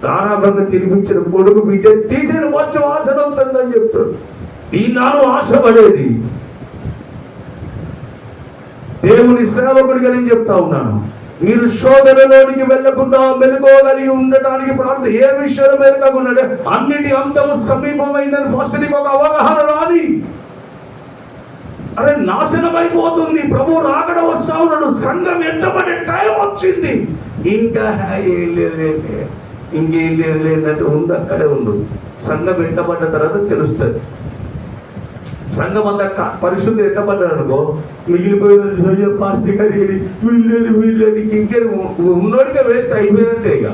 దారాభంగా తినిపించిన కొడుకు బిడ్డ తీసిన వచ్చి వాసన అవుతుందని చెప్తాడు. ఈ నాను ఆశపడేది దేవుని సేవకుడిగా నేను చెప్తా ఉన్నాను, మీరు శోధనలోనికి వెళ్లకుండా మెలుకోగలిగి ఉండటానికి ప్రార్థన. ఏ విషయంలో మెలకకుండా అన్నిటి అంతము సమీపమైందని ఫస్ట్ నీకు ఒక అవగాహన రాని. అరే నాశనం అయిపోతుంది, ప్రభు రాకడ వస్తా ఉన్నాడు, సంఘం ఎట్టబడే టైం వచ్చింది, ఇంకా ఇంకేం లేనట్టు ఉంది. అక్కడే ఉండు. సంఘం ఎట్టబడ్డ తర్వాత తెలుస్తుంది. సంఘం అంతా పరిశుద్ధి ఎత్తపడ్డారు అనుకో, మిగిలిపోయిన పాస్టర్ గారి వీళ్ళని ఇంకే ఉన్నోడిగా వేస్ట్ అయిపోయినట్టే. ఇక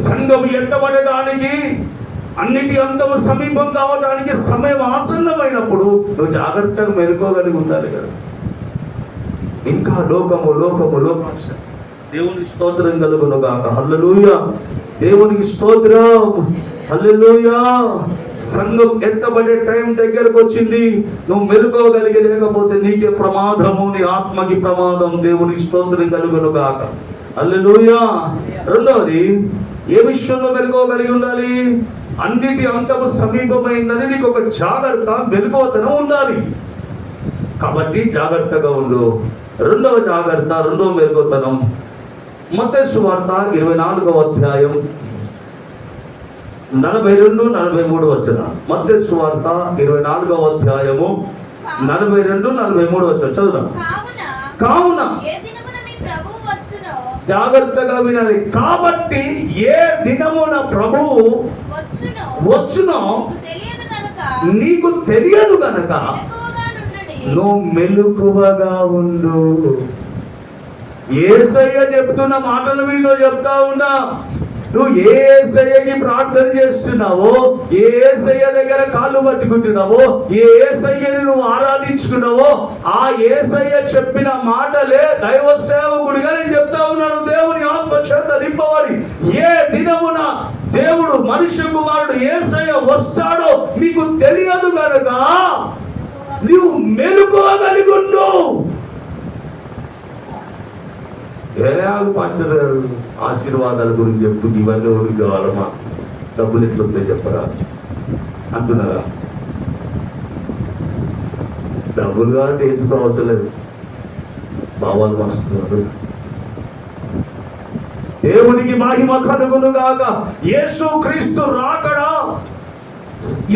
సంఘం ఎత్తబడడానికి, అన్నిటి అంతము సమీపం కావడానికి సమయం ఆసన్నమైనప్పుడు నువ్వు జాగ్రత్తగా మెలుకోగలిగి ఉండాలి కదా. ఇంకా లోకము దేవునికి స్తోత్రం కలుగును గాక. హల్లెలూయా, దేవునికి స్తోత్రం, హల్లెలూయా. సంఘం ఎత్తబడే టైం దగ్గరకు వచ్చింది. నువ్వు మెలుకోగలిగి లేకపోతే నీకే ప్రమాదము, నీ ఆత్మకి ప్రమాదం. దేవునికి స్తోత్రం కలుగును గాక. హల్లెలూయా. రెండవది, ఏ విషయంలో మెలుకోగలిగి ఉండాలి? అన్నిటి అంతము సమీపమైందని నీకు ఒక జాగ్రత్త, మెలుకోతనం ఉండాలి. కాబట్టి జాగ్రత్తగా ఉండు. రెండవ జాగ్రత్త, రెండవ మెలుకోతనం మత్తయి సువార్త 24వ అధ్యాయం 42-43 వచన. మత్తయి సువార్త 24వ అధ్యాయము 42-43 వచన చదువుదాం. కావున జాగ్రత్తగా వినాలి. కాబట్టి ఏ దినమున ప్రభువు వచ్చునో నీకు తెలియదు గనక నువ్వు మెలకువగా ఉండు. యేసయ్య చెప్తున్న మాటల మీద చెప్తా ఉన్నా. నువ్వు ఏ యేసయ్యకి ప్రార్థన చేస్తున్నావో, ఏ యేసయ్య దగ్గర కాళ్ళు పట్టుకుంటున్నావో, ఏ యేసయ్యని నువ్వు ఆరాధించుకున్నావో, ఆ యేసయ్య చెప్పిన మాటలే దైవ సేవకుడిగా నేను చెప్తా ఉన్నాను. దేవుని ఆత్మ చేత నింపబడి ఏ దినమున దేవుడు మనుష్య కుమారుడు యేసయ్య వస్తాడో మీకు తెలియదు కనుక నువ్వు మెలుకోగలిగి ఉండు. పాస్టర్ గారు ఆశీర్వాదాల గురించి చెప్తూ ఇవన్నీ ఊరికి కావాలమ్మా, డబ్బులు ఎట్లుందో చెప్పరా అంటున్నారా? డబ్బులు కాబట్టి వేసుకో అవసరం లేదు. భావాలు వస్తున్నారు. దేవునికి మహిమ కలుగును గాక. యేసు క్రీస్తు రాకడా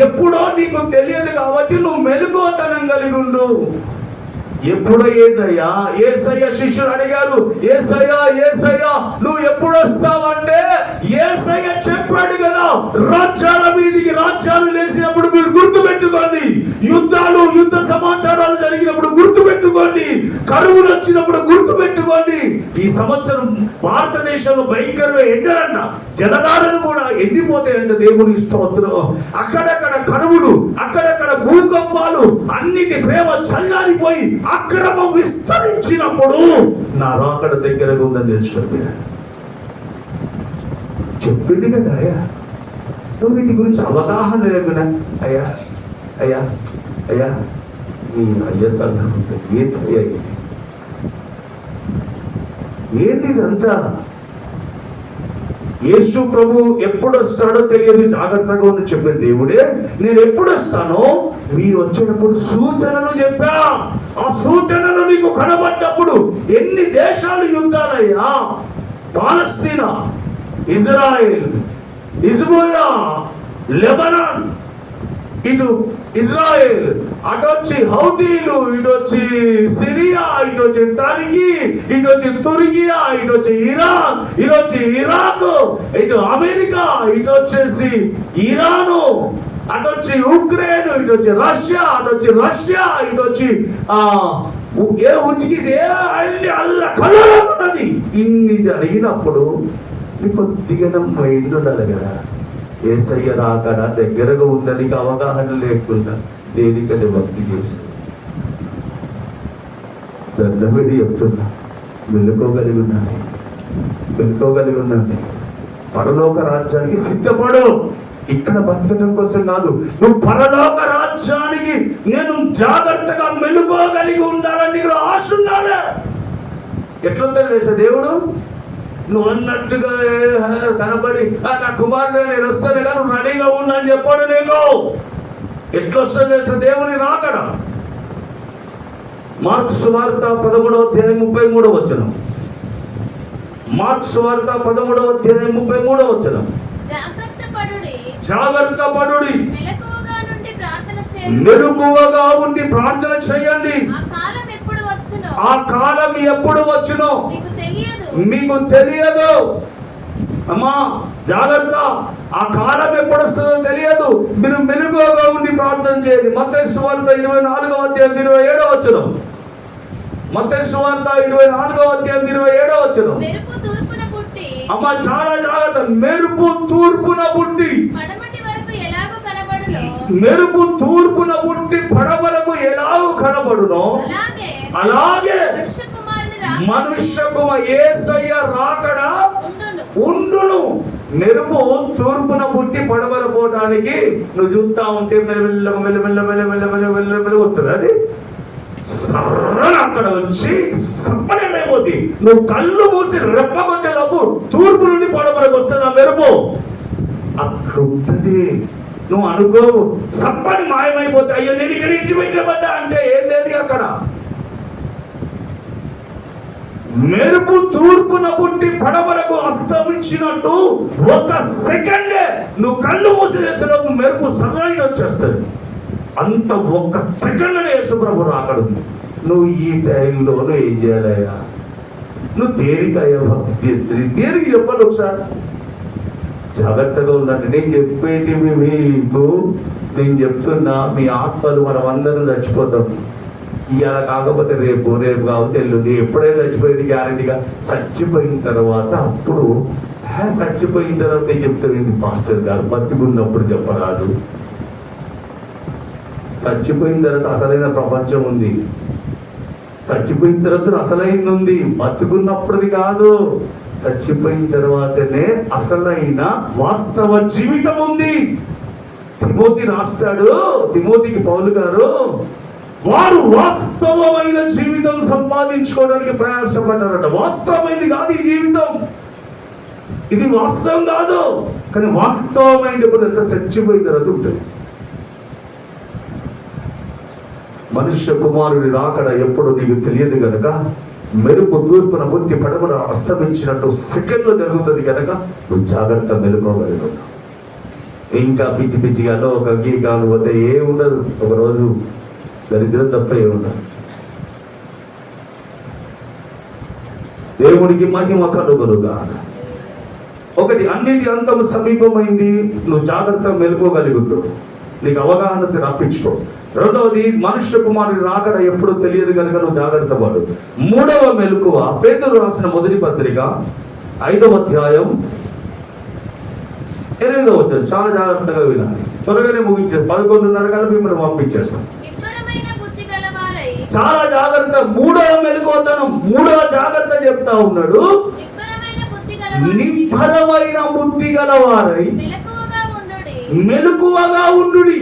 ఎప్పుడో నీకు తెలియదు కాబట్టి నువ్వు మెలకువతనం కలిగి ఉండు. ఎప్పుడో ఏదయ్యా? యేసయ్య శిష్యులు అడిగారు, యేసయ్యా నువ్వు ఎప్పుడు వస్తావంటే యేసయ్య చెప్పాడు కదా, రాజ్యాల మీదికి రాజ్యాలు లేచినప్పుడు మీరు గుర్తుపెట్టుకోండి, యుద్ధాలు, యుద్ధ సమాచారాలు జరిగినప్పుడు గుర్తుపెట్టుకోండి, కరువులు వచ్చినప్పుడు గుర్తుపెట్టుకోండి. ఈ సంవత్సరం భారతదేశంలో భయంకరమైన ఎండలంట, జలధారలు కూడా ఎండిపోతాయంట. దేవుని స్తోత్రం. అక్కడక్కడ కరువులు, అక్కడక్కడ భూకంపాలు, అన్నిటి ప్రేమ చల్లారిపోయి అక్రమం విస్తరించినప్పుడు నా రాకడ దగ్గరగా ఉందని తెలుసుకోండి. చెప్పింది కదా అయ్యా. నువ్వు వీటి గురించి అవగాహన లేకుండా అయ్యా అయ్యా అయ్యా నీ అయ్యా సంఘం ఏంది ఇదంతా? యేసు ప్రభు ఎప్పుడు వస్తాడో తెలియదు, జాగ్రత్తగా ఉన్న చెప్పిన దేవుడే నేను ఎప్పుడు వస్తానో మీరు వచ్చేటప్పుడు సూచనలు చెప్పా. ఆ సూచనలు నీకు కనబడ్డప్పుడు ఎన్ని దేశాలు యుద్ధాలయ్యా, పాలస్తీనా, ఇజ్రాయెల్, హిజ్బుల్లా, లెబనాన్, ఇటు ఇజ్రాయెల్, అటు వచ్చి హౌతీలు, ఇటు వచ్చి సిరియా, ఇటు వచ్చి టర్కీ, ఇటు వచ్చి తుర్కియా, ఇటు వచ్చి ఇరాన్, ఇటు వచ్చి ఇరాక్, ఇటు అమెరికా, ఇటు వచ్చేసి ఇరాను, అటు వచ్చి ఉక్రెయిన్, ఇటు వచ్చి రష్యా, అటు వచ్చి రష్యా, ఇటు వచ్చి ఏ ఉచికి అన్ని అల్ల కలన్నది. ఇన్ని జరిగినప్పుడు నీకు కొద్దిగా మైండ్ ఉండాలి కదా. యేసయ్య రాకడ దగ్గరగా ఉందని అవగాహన లేకుండా దేనికంటే భక్తి చేసి దండబెడి చెప్తున్నా, మెలుకోగలిగి ఉన్నాను. పరలోక రాజ్యానికి సిద్ధపడు. ఇక్కడ బతకడం కోసం కాదు, నువ్వు పరలోక రాజ్యానికి నేను జాగ్రత్తగా మెలుకోగలిగి ఉండాలని నీకు ఆశ ఉండాలి. ఎట్లుందని తెలుసా దేవుడు? నువ్వు అన్నట్టుగా కనబడి నా కుమారుడు నేను వస్తాను కానీ నువ్వు రెడీగా ఉన్నా అని చెప్పాడు నీకు. ఎట్లొస్తుంది తెలుసా దేవుని రాకడ? మార్కు సువార్త 13:33. మార్కు సువార్త 13:33. జాగ్రత్త పడుడి, మెలకువగా ఉండి ప్రార్థన చేయండి. ఆ కాలం ఎప్పుడు వచ్చునో మీకు తెలియదు. అమ్మా జాగ్రత్త, ఆ కాలం ఎప్పుడు వస్తుందో తెలియదు. మీరు మెలకువగా ఉండి ప్రార్థన చేయండి. మత్తయి సువార్త 24:27. మత్తయి సువార్త 24:27. అమ్మా చాలా జాగ్రత్త. మెరుపు తూర్పున పుట్టి పడమరకు ఎలాగో కనబడునో అలాగే మనుష్య కుమారుని యేసయ్య రాకడ ఉండును. మెరుపు తూర్పున పుట్టి పడమర పోవడానికి నువ్వు చూస్తా ఉంటే మెల్లమెల్ల వస్తుంది. అది సర్రని అక్కడ వచ్చి సప్పడైపోద్ది. నువ్వు కళ్ళు మూసి రెప్పగొట్టేటప్పు తూర్పు నుండి పడమరకు వస్తుంది ఆ మెరుపు. అట్లుంటది. నువ్వు అనుకో సప్పని మాయమైపోతే అయ్యో నేను ఇక్కడ ఇచ్చిపెట్టబడ్డా అంటే ఏం లేదు అక్కడ. మెరుపు తూర్పున పుట్టి పడమరకు అస్తమించినట్టు ఒక సెకండే నువ్వు కళ్ళు మూసి చేసేలోపు మెరుపు సరైన వచ్చేస్తుంది. అంత ఒక్క సెకండ్లోనే యేసుప్రభు రాకడుంది. నువ్వు ఈ టైంలో ఏం చేయాలయ్యా? నువ్వు దేనికయ్యా భక్తి చేస్తుంది? దేనికి చెప్పండి ఒకసారి. జాగ్రత్తగా ఉండండి. నేను చెప్పేది మీకు, నేను చెప్తున్నా మీ ఆత్మలు మనం అందరం చచ్చిపోతాం. ఇవాళ కాకపోతే రేపు కాకపోతే ఎల్లుండి, ఎప్పుడైతే చచ్చిపోయేది గ్యారెంటీగా. చచ్చిపోయిన తర్వాత అప్పుడు చచ్చిపోయిన తర్వాత చెప్తారండి పాస్టర్ గారు, బతికున్నప్పుడు చెప్పరాదు. చచ్చిపోయిన తర్వాత అసలైన ప్రపంచం ఉంది. చచ్చిపోయిన తర్వాత అసలైంది ఉంది, బతుకున్నప్పుడుది కాదు. చచ్చిపోయిన తర్వాతనే అసలైన వాస్తవ జీవితం ఉంది. తిమోతి రాస్తాడు, తిమోతికి పౌలు గారు, వారు వాస్తవమైన జీవితం సంపాదించుకోవడానికి ప్రయాసపడ్డారట. వాస్తవమైనది కాదు ఈ జీవితం, ఇది వాస్తవం కాదు. కానీ వాస్తవమైనది ఎప్పుడు చచ్చిపోయిన తర్వాత ఉంటుంది. మనుష్య కుమారుడి రాకడ ఎప్పుడు నీకు తెలియదు కనుక, మెరుపు తూర్పున పుట్టి పడమర అస్తమించినట్టు సెకండ్లో జరుగుతుంది కనుక నువ్వు జాగ్రత్త మెలుకోగలవు. ఇంకా పిచ్చి పిచ్చిగాలో ఒక గీ కాకపోతే ఏముండదు. ఒకరోజు దరిద్రం తప్ప ఏముండదు. దేవుడికి మహిమ కలుగునుగా. ఒకటి, అన్నిటి అంతం సమీపమైంది. నువ్వు జాగ్రత్త మెలుకోగలుగుతూ నీకు అవగాహన రప్పించుకో. రెండవది, మనుష్య కుమారుడి రాకడ ఎప్పుడు తెలియదు కనుక నువ్వు జాగ్రత్త పడు. మూడవ మెలకువ, పేతురు రాసిన మొదటి పత్రిక 5వ అధ్యాయం 8వ వచనం. చాలా జాగ్రత్తగా వినాలి. త్వరగానే ముగించేది. 11:30 కల్లా మిమ్మల్ని పంపించేస్తాం. చాలా జాగ్రత్త. మూడవ మెలకువతనం, మూడవ జాగ్రత్త చెప్తా ఉన్నాడు. నిబ్బరమైన బుద్ధి గలవారై మెలకువగా ఉండుడి.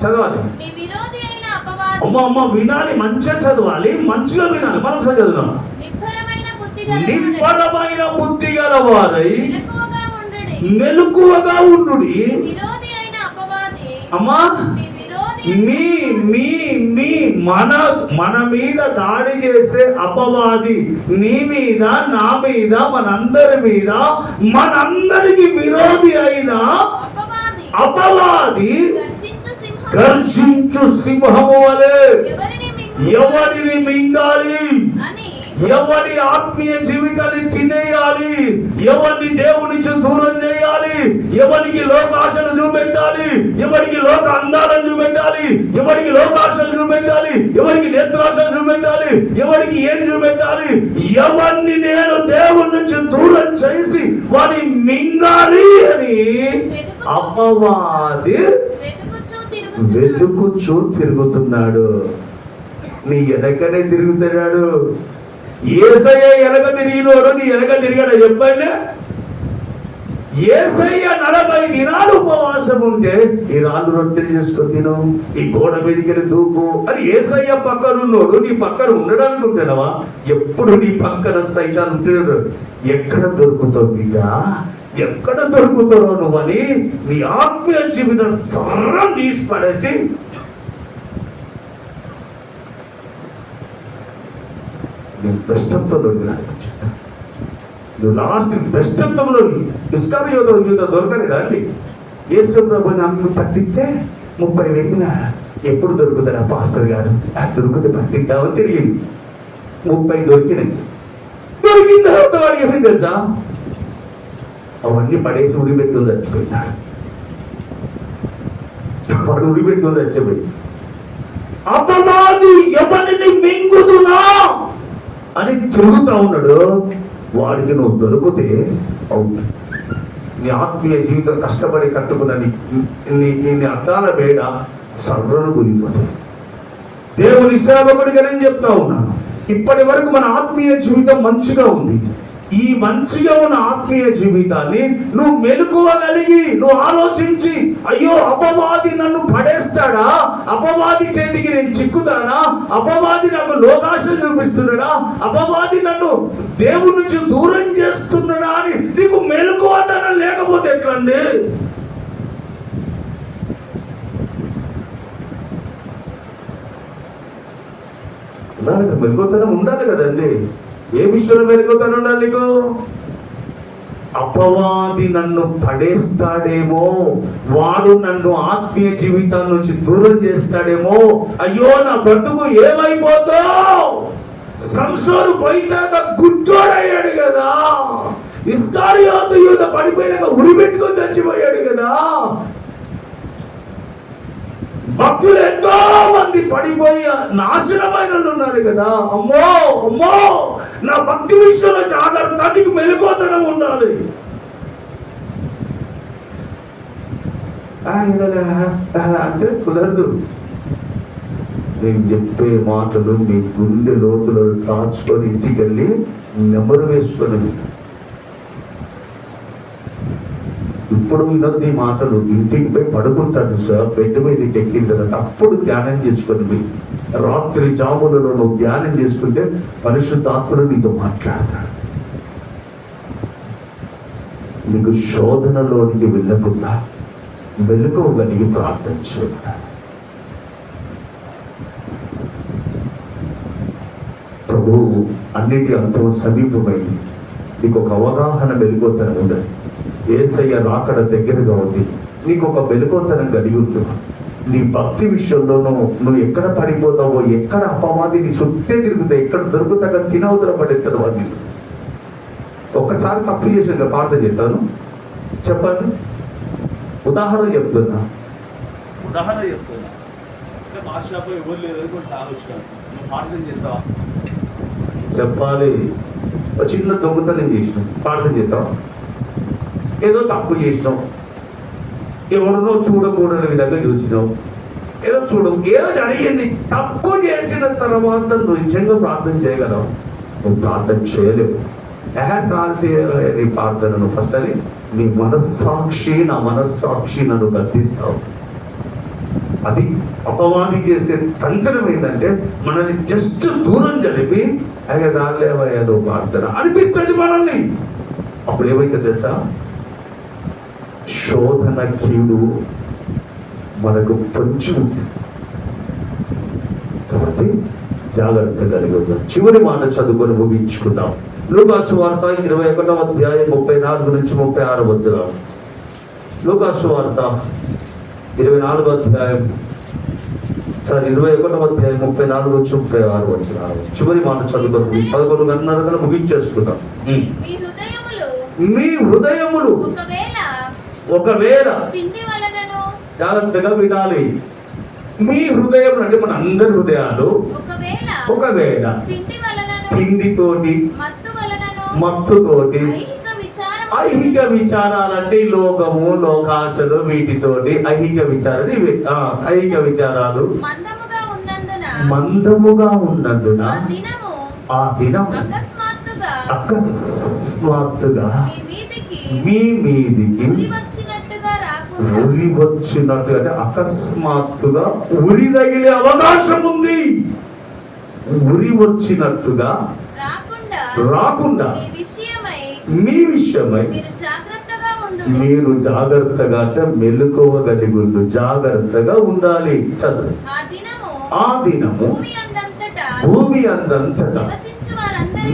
చదవాలి అమ్మ వినాలి, మంచిగా చదవాలి, మంచిగా వినాలి. మనం చదువుదాం. నిబ్బరమైన బుద్ధి గలవారై మెలకువగా ఉండుడి. అమ్మా మీ మీ మీ మన మీద దాడి చేసే అపవాది, నీ మీద, నా మీద, మనందరికి విరోధి అయిన అపవాది గర్జించు సింహము వలె ఎవరిని మింగాలి, ఎవరి ఆత్మీయ జీవితాన్ని తినేయాలి, ఎవరిని దేవుని నుంచి దూరం చేయాలి, ఎవరికి లోకాశలు చూపెట్టాలి, ఎవరికి లోక అందాలను చూపెట్టాలి, ఎవరికి లోకాశలు చూపెట్టాలి, ఎవరికి నేత్రాశలు చూపెట్టాలి, ఎవరికి ఏం చూపెట్టాలి, ఎవరిని నేను దేవుని నుంచి దూరం చేసి వారిని మింగాలి అని అపవాది వెతుకుచూ తిరుగుతున్నాడు. నీ వెనకనే తిరుగుతున్నాడు. యేసయ్య వెనక తిరిగినోడు నీ వెనక తిరిగాడు చెప్పండి. యేసయ్య 40 దినాలు ఉపవాసం ఉంటే ఈ రాళ్ళు రొట్టెలు చేసుకొని తిను, ఈ గోడ మీదకి దూకు అని యేసయ్య పక్కన ఉన్నోడు నీ పక్కన ఉండడానికి ఉంటున్నావా? ఎప్పుడు నీ పక్కన సైతాన్ ఉంటున్నాడు. ఎక్కడ దొరుకుతావు బిడ్డ, ఎక్కడ దొరుకుతావు నువ్వని నీ ఆత్మీయ జీవితం సర్రం తీసి పడేసి భ్రష్టత్వంలో నువ్వు లాస్ట్ భ్రష్టత్వంలో ఇస్కరియోతు యూద దొరకలేదా అండి? యేసు ప్రభుని అమ్మ పట్టిస్తే 30,000 ఎప్పుడు దొరుకుతారా పాస్టర్ గారు? దొరుకుతుంది పట్టిద్దామని తిరిగింది. 30 దొరికినాయి. దొరికిన తర్వాత వాడు ఏమైంది తెలుసా? అవన్నీ పడేసి ఉరిపెట్టుకుని చచ్చిపోయినాడు. వాడు ఉరిపెట్టుకుని చచ్చిపోయి అపవాది ఎవరిని మింగుతున్నా అని తిరుగుతా ఉన్నాడు. వాడికి నువ్వు దొరికితే అవును. నీ ఆత్మీయ జీవితం కష్టపడి కట్టుకున్న నీ అద్దాల బేడ సర్వను గురిపోతుంది. దేవుని సేవకుడిగా నేను చెప్తా ఉన్నాను, ఇప్పటి వరకు మన ఆత్మీయ జీవితం మంచిగా ఉంది. ఈ మంచిగా ఉన్న ఆత్మీయ జీవితాన్ని నువ్వు మెలకువగలిగి నువ్వు ఆలోచించి, అయ్యో అపవాది నన్ను పడేస్తాడా, అపవాది చేతికి నేను చిక్కుతానా, అపవాది నాకు లోకాశలు చూపిస్తున్నాడా, అపవాది నన్ను దేవుడి నుంచి దూరం చేస్తున్నాడా అని నీకు మెలకువతనం లేకపోతే ఎట్లండి? మెలకువతనం ఉండాలి కదండి. ఏ విషయంలో మెలకువతనం ఉండాలి నీకు? అపవాది నన్ను పడేస్తాడేమో, వాడు నన్ను ఆత్మీయ జీవితం నుంచి దూరం చేస్తాడేమో, అయ్యో నా బ్రతుకు ఏమైపోతో. సంసోను పోయినాక గుడ్డోడయ్యాడు కదా, ఇస్కరియోతు యూద పడిపోయినాక ఉరిపెట్టుకొని చచ్చిపోయాడు కదా. భక్తులు ఎంతో మంది పడిపోయి నాశనమైన ఉన్నారు కదా. అమ్మో అమ్మో, నా భక్తి విషయంలో జాగ్రత్త, నీకు మెలకువతనం ఉండాలి. అంటే కుదరదు. నేను చెప్పే మాటలు మీ గుండె లోతులో దాచుకొని ఇంటికి వెళ్ళి నెమరు వేసుకొని ఇప్పుడు వినదు నీ మాటలు. ఇంటికి పోయి పడుకుంటాను సార్, బెడ్ మీదకి ఎక్కిన తర్వాత అప్పుడు ధ్యానం చేసుకొని రాత్రి జాములలో నువ్వు ధ్యానం చేసుకుంటే పరిశుద్ధాత్ముడు నీతో మాట్లాడతాడు. నీకు శోధనలోనికి వెళ్ళకుండా మెలకువగలిగి ప్రార్థన చేయాలి. ప్రభువు అన్నిటి అంతం సమీపమైంది. నీకు ఒక అవగాహన మెలకువతనం ఉండదు. యేసయ్య రాకడ దగ్గరగా ఉంది. నీకు ఒక మెలకువతనం కలిగి ఉంటున్నా. నీ భక్తి విషయంలో నువ్వు ఎక్కడ పడిపోతావో, ఎక్కడ అపవాదిని చుట్టే తిరుగుతావు, ఎక్కడ దొరుకుతాగా తినవతల పడేస్తాడు వాడిని. ఒక్కసారి తప్పు చేసిన ప్రార్థన చేస్తాను చెప్పండి. ఉదాహరణ చెప్తున్నా. ఎవరు లేదు ఆలోచన ప్రార్థన చేద్దాం చెప్పాలి. చిన్న దొంగతనం చేసినాం, ప్రార్థన చేద్దాం. ఏదో తప్పు చేసినాం, ఎవరినో చూడకూడని విధంగా చూసినాం, ఏదో ఏదో జరిగింది. తప్పు చేసిన తర్వాత నువ్వు నిజంగా ప్రార్థన చేయగలవు? నువ్వు ప్రార్థన చేయలేవు. శాంతి నీ ప్రార్థనను ఫస్ట్ అని నీ మనస్సాక్షి, నా మనస్సాక్షి నన్ను గద్దిస్తావు. అది అపవాది చేసే తంత్రం ఏంటంటే మనల్ని జస్ట్ దూరం జరిపి అయ్యా రాలేవయ్యా నువ్వు ప్రార్థన అనిపిస్తుంది మనల్ని. అప్పుడు ఏమైతే తెలుసా, శోధన కీడు మనకు పొంచి ఉంటుంది. కాబట్టి జాగ్రత్త కలిగి ఉందాం. చివరి మాట చదువుకొని ముగించుకుందాం. లూకాసు వార్త 21వ అధ్యాయం 34 నుంచి 36 వచనాలు. లూకాసు వార్త 21వ అధ్యాయం 34 నుంచి 36 వచనాలు. చివరి మాట చదువుకొని 11:30 ముగించేసుకుందాం. మీ హృదయములు ఒకవేళ జాగ్రత్తగా వినాలి. మీ హృదయం అంటే మన అందరి హృదయాలు ఒకవేళ తిండితోటి మత్తుతోటి ఐహిక విచారాలంటే లోకము లోకాశలు వీటితోటి ఐహిక విచారాలు ఇవి ఐహిక విచారాలు మందముగా ఉన్నందున ఆ దినం అకస్మాత్తుగా మీ మీదికి ఉరి వచ్చినట్టు, అంటే అకస్మాత్తుగా ఉరి తగిలే అవకాశం ఉంది. ఉరి వచ్చినట్టుగా రాకుండా మీ విషయమై మీరు జాగ్రత్తగా అంటే మెలకువగలిగి ఉండు, జాగ్రత్తగా ఉండాలి. చదువు. ఆ దినము భూమి అందంతటా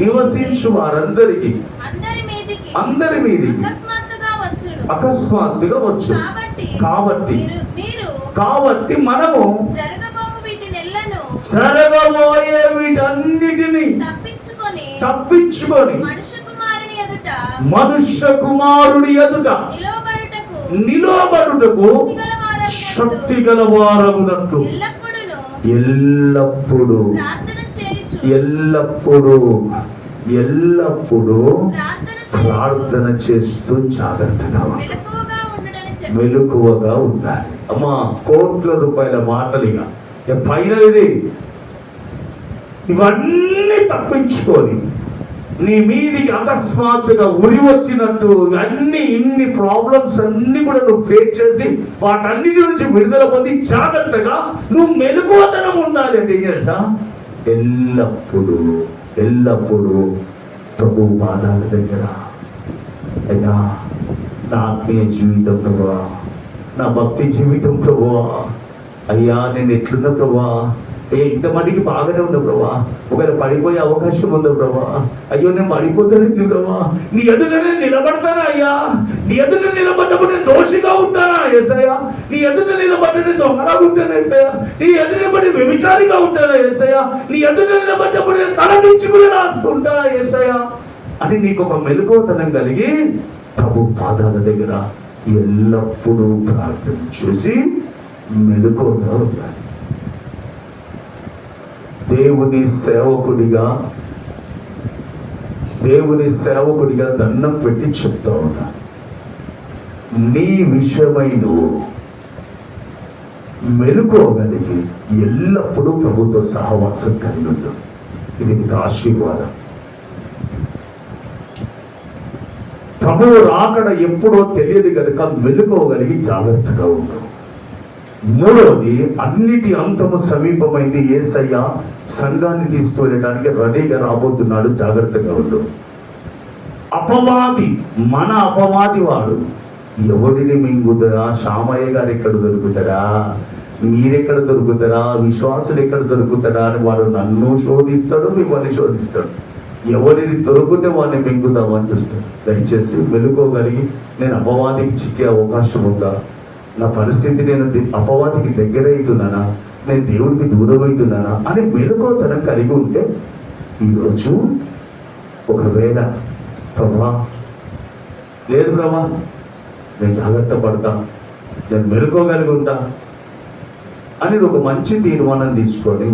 నివసించు వారందరికి అందరి మీది అకస్మాత్తుగా వచ్చు. కాబట్టి మనము జరగబోయే వీటన్నిటిని తప్పించుకొని మనుష్య కుమారుడి ఎదుట నిలబడుటకు శక్తి గల వారగునట్టు ఎల్లప్పుడూ ప్రార్థన చేస్తూ జాగ్రత్తగా మెలకువగా ఉండాలి. అమ్మా, కోట్ల రూపాయల మాటలుగా ఫైనల్ ఇది. ఇవన్నీ తప్పించుకొని నీ మీదికి అకస్మాత్తుగా ఉరి వచ్చినట్టు ఇన్ని ప్రాబ్లమ్స్ అన్ని కూడా నువ్వు ఫేస్ చేసి వాటన్నిటి నుంచి విడుదల పొంది జాగ్రత్తగా నువ్వు మెలకువతనం ఉండాలి. అంటే ఏం తెలుసా, ఎల్లప్పుడూ ప్రభు పాదాల దగ్గర, అయ్యా నా ఆత్మీయ జీవితం ప్రభువా, నా భక్తి జీవితం ప్రభువా, అయ్యా నేను ఎట్లున్నా ప్రభువా, ఇంతమందికి బాగానే ఉన్నా ప్రభా, ఒకవేళ పడిపోయే అవకాశం ఉందా ప్రభా, అయ్యో నేను పడిపోతాను ప్రభా, నీ ఎదుటనే నిలబడతానా అయ్యా, నీ ఎదుట నిలబడ్డప్పుడు నేను దోషిగా ఉంటానా యేసయ్యా, నీ ఎదుట నిలబడ్డ నేను దొంగలా ఉంటాను యేసయ్యా, నీ ఎదుట నిలబడి వ్యభిచారిగా ఉంటానా యేసయ్యా, నీ ఎదుట నిలబడ్డప్పుడు నేను తలదించుకుని రాస్తుంటానా యేసయ్యా అని నీకు ఒక మెలకువతనం కలిగి ప్రభు పాదాల దగ్గర ఎల్లప్పుడూ ప్రార్థన చేసి మెలకువగా ఉండాలి. దేవుని సేవకుడిగా దండం పెట్టి చెప్తా ఉన్నా, నీ విషయమై నువ్వు మెలుకోగలిగి ఎల్లప్పుడూ ప్రభుతో సహవాసం కలిగి ఉండు. ఇది నీకు ఆశీర్వాదం. ప్రభువు రాకడ ఎప్పుడో తెలియదు కనుక మెలుకోగలిగి జాగ్రత్తగా ఉండు. మూడవది, అన్నిటి అంతము సమీపమైంది. యేసయ్య సంఘాన్ని తీసుకువెళ్ళడానికి రెడీగా రాబోతున్నాడు, జాగ్రత్తగా ఉండు. మన అపవాది వాడు ఎవడిని మింగుదరా, శామయ్య గారు ఎక్కడ దొరుకుతారా, మీరెక్కడ దొరుకుతారా, విశ్వాసులు ఎక్కడ దొరుకుతారా అని వాడు నన్ను శోధిస్తాడు, మిమ్మల్ని శోధిస్తాడు. ఎవరిని దొరికితే వాడిని మింగుదామని చూస్తాడు. దయచేసి మెలుకోగలిగి నేను అపవాదికి చిక్కే అవకాశం ఉందా, నా పరిస్థితి నేను అపవాదికి దగ్గర అవుతున్నానా, నేను దేవుడికి దూరం అవుతున్నానా అని మెలుకోతనం కలిగి ఉంటే ఈరోజు ఒకవేళ ప్రభా లేదు ప్రభా నేను జాగ్రత్త పడతా, నేను మెలుకోగలిగి ఉంటా అని ఒక మంచి తీర్మానం తీసుకొని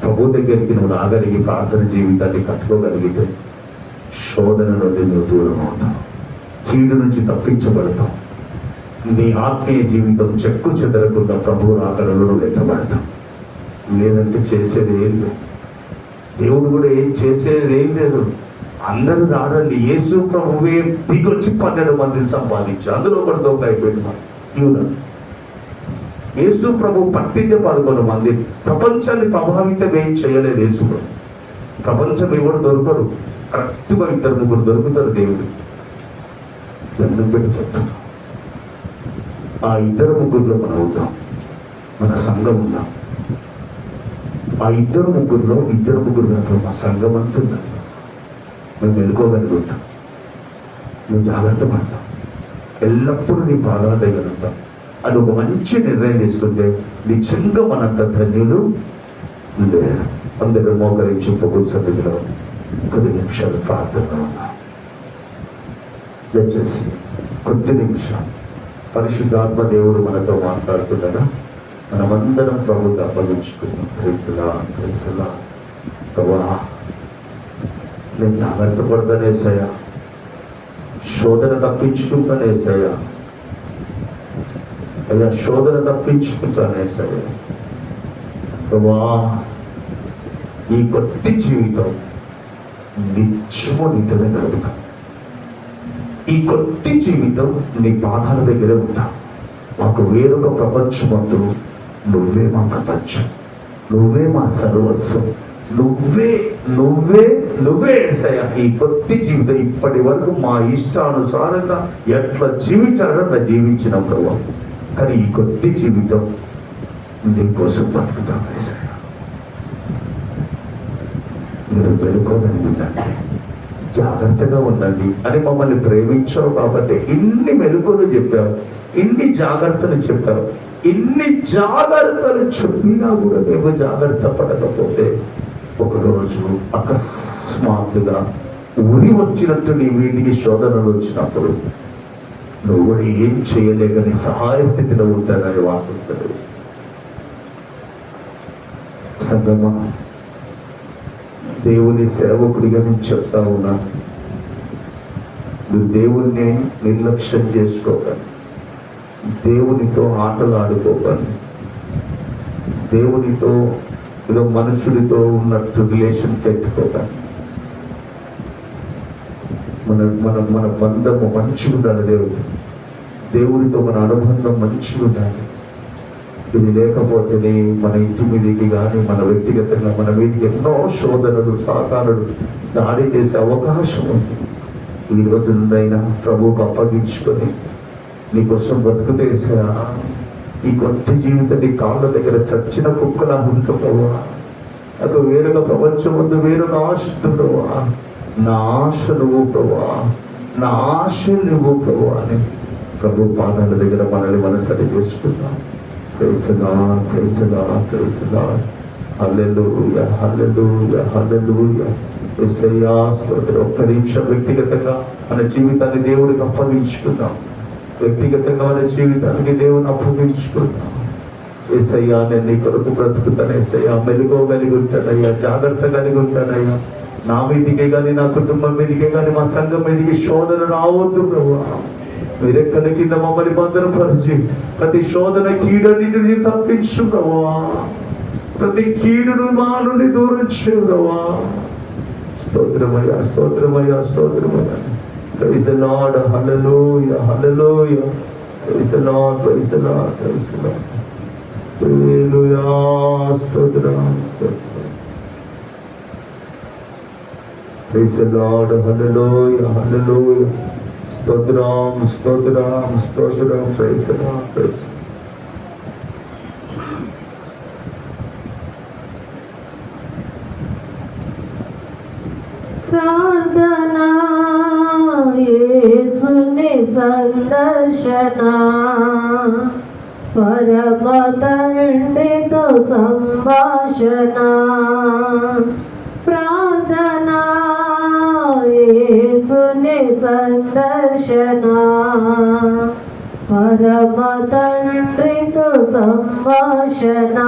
ప్రభు దగ్గరికి నువ్వు రాగలిగి ప్రార్థన జీవితాన్ని కట్టుకోగలిగితే శోధన నుండి నువ్వు దూరం అవుతావు, కీడు నుంచి తప్పించబడతావు. నీ ఆత్మీయ జీవితం చెక్కు చెదరకుండా ప్రభు రాకడలో నువ్వు ఎత్తబడతావు. లేదంటే చేసేది ఏం లేదు, దేవుడు కూడా ఏం చేసేది ఏం లేదు. అందరూ రారండి, యేసు ప్రభువే దిగొచ్చి 12 మందిని సంపాదించి అందులో ఒకటి దొంగ అయిపోయింది. యేసు ప్రభు పట్టిందే 11 మందిని. ప్రపంచాన్ని ప్రభావితం ఏం చేయలేదు యేసు ప్రభు. ప్రపంచం ఎవరు దొరకరు, కరెక్ట్గా 2-3 దొరుకుతారు. దేవుడు దండం పెట్టి చెప్తాను, ఆ 2-3 మనం ఉందాం, మన సంఘం ఉందాం. ఆ ఇద్దరు ముగ్గురు నాకు మా సంఘం అంటున్నారు. మేము మెలుకోగలుగుతాం, నువ్వు జాగ్రత్త పడతాం, ఎల్లప్పుడూ నీ పాదాల దగ్గర ఉంటాం అని ఒక మంచి నిర్ణయం తీసుకుంటే నిజంగా మనంత ధన్యులు లేరు. అందరూ మోకరించి పొగుసందులో కొద్ది నిమిషాలు ప్రార్థనగా ఉన్నాం. దయచేసి కొద్ది నిమిషాలు పరిశుద్ధాత్మ దేవుడు మనతో మాట్లాడుతుండగా మనమందరం ప్రభువుకి అప్పగించుకున్నాం. క్రైస్తలా ప్రభా, నేను జాగ్రత్త పడతానేసయ్యా, శోధన తప్పించుకుంటానేసయ్యా, అయ్యా శోధన తప్పించుకుంటానేసయ్యా. ప్రభా, ఈ కొద్ది జీవితం నిత్యము నీతోనే గడుపుతా. ఈ కొద్ది జీవితం నీ పాదాల దగ్గరే ఉంటా. మాకు వేరొక ప్రపంచం వద్దు, నువ్వే మా ప్రపంచం, నువ్వే మా సర్వస్వం, నువ్వే నువ్వే నువ్వే యేసయ్యా. ఈ కొద్ది జీవితం ఇప్పటి వరకు మా ఇష్టానుసారంగా ఎట్లా జీవించాలో అట్లా జీవించిన ప్రభావం, కానీ ఈ కొద్ది జీవితం నీ కోసం బతుకుతాం యేసయ్యా. మీరు వెలుకోగలిగి ఉండండి, జాగ్రత్తగా ఉండండి అని మమ్మల్ని ప్రేమించావు కాబట్టి ఇన్ని మెలుకులు చెప్పావు, ఇన్ని జాగ్రత్తలు చెప్పావు. ఇన్ని జాగ్రత్తలు చెప్పినా కూడా మేము జాగ్రత్త పడకపోతే ఒకరోజు అకస్మాత్తుగా ఉరి వచ్చినట్టు నీ వీధికి శోధనలు వచ్చినప్పుడు నువ్వు కూడా ఏం చేయలేకని సహాయ స్థితిలో ఉంటానని వాక్యం సెలవిస్తుంది. సంగమా, దేవుని సేవకుడిగా నేను చెప్తా ఉన్నాను, నువ్వు దేవుణ్ణి నిర్లక్ష్యం చేసుకోకండి, దేవునితో ఆటలు ఆడుకోకండి, దేవునితో ఏదో మనుషుడితో ఉన్నట్టు రిలేషన్ పెట్టుకోకండి. మన బంధము మంచిగా ఉండాలి, దేవునితో మన అనుబంధం మంచిగా ఉండాలి. ఇది లేకపోతేనే మన ఇంటి మీదకి కానీ మన వ్యక్తిగతంగా మన మీదకి ఎన్నో శోధనలు సాతానులు దాడి చేసే అవకాశం ఉంది. ఈ రోజు నుండైనా ప్రభువుకు అప్పగించుకొని నీకోసం బతుకుతేసా ఈ కొత్త జీవితం నీ కాళ్ళ దగ్గర చచ్చిన కుక్కలా ఉంటున్నావా, అటు వేరొక ప్రపంచం ముందు వేరొక ఆశ ఉంటున్నావా, నా ఆశ నువ్వు ప్రభా, నా ఆశ నువ్వు ప్రభు అని ప్రభు పాదాల దగ్గర మనల్ని మనసరి చేసుకుందాం. హల్లెలూయా, హల్లెలూయా, హల్లెలూయా. యేసయ్యా స్తోత్రం. ఒక్క నిమిషం వ్యక్తిగతంగా మన జీవితాన్ని దేవుడికి అప్పగించుకుందాం, వ్యక్తిగతంగా మన జీవితానికి దేవుని అప్పగించుకుందాం. యేసయ్యా, నేను నీ కొరకు బ్రతుకుతాను యేసయ్యా, మెలుకోగలిగి ఉంటానయ్యా, జాగ్రత్త కలిగి ఉంటానయ్యా. నా మీదికే కానీ నా కుటుంబం మీదికే కానీ మా సంఘం మీదికి శోధన రావద్దు ప్రభువా. మీరెక్కల కింద మమ్మల్ని భద్రపరిచి ప్రతి శోధన కీడన్నిటిని తప్పించు ప్రభువా, ప్రతి కీడును మా నుండి దూరం చేయు ప్రభువా. స్తోత్రమయ్యా, స్తోత్రమయ్యా, స్తోత్రమయ్యా. Praise the Lord, hallelujah, hallelujah. Praise the Lord, praise the Lord, praise the Lord. Hallelujah, stotram, stotram. Praise the Lord, hallelujah, hallelujah. Stotram, stotram, stotram, praise the Lord, praise the Lord. ప్రార్థనా యేసుని సందర్శన, పరమ తండ్రితో సంభాషణ. ప్రార్థనా యేసుని సందర్శన, పరమ తండ్రితో సంభాషణ.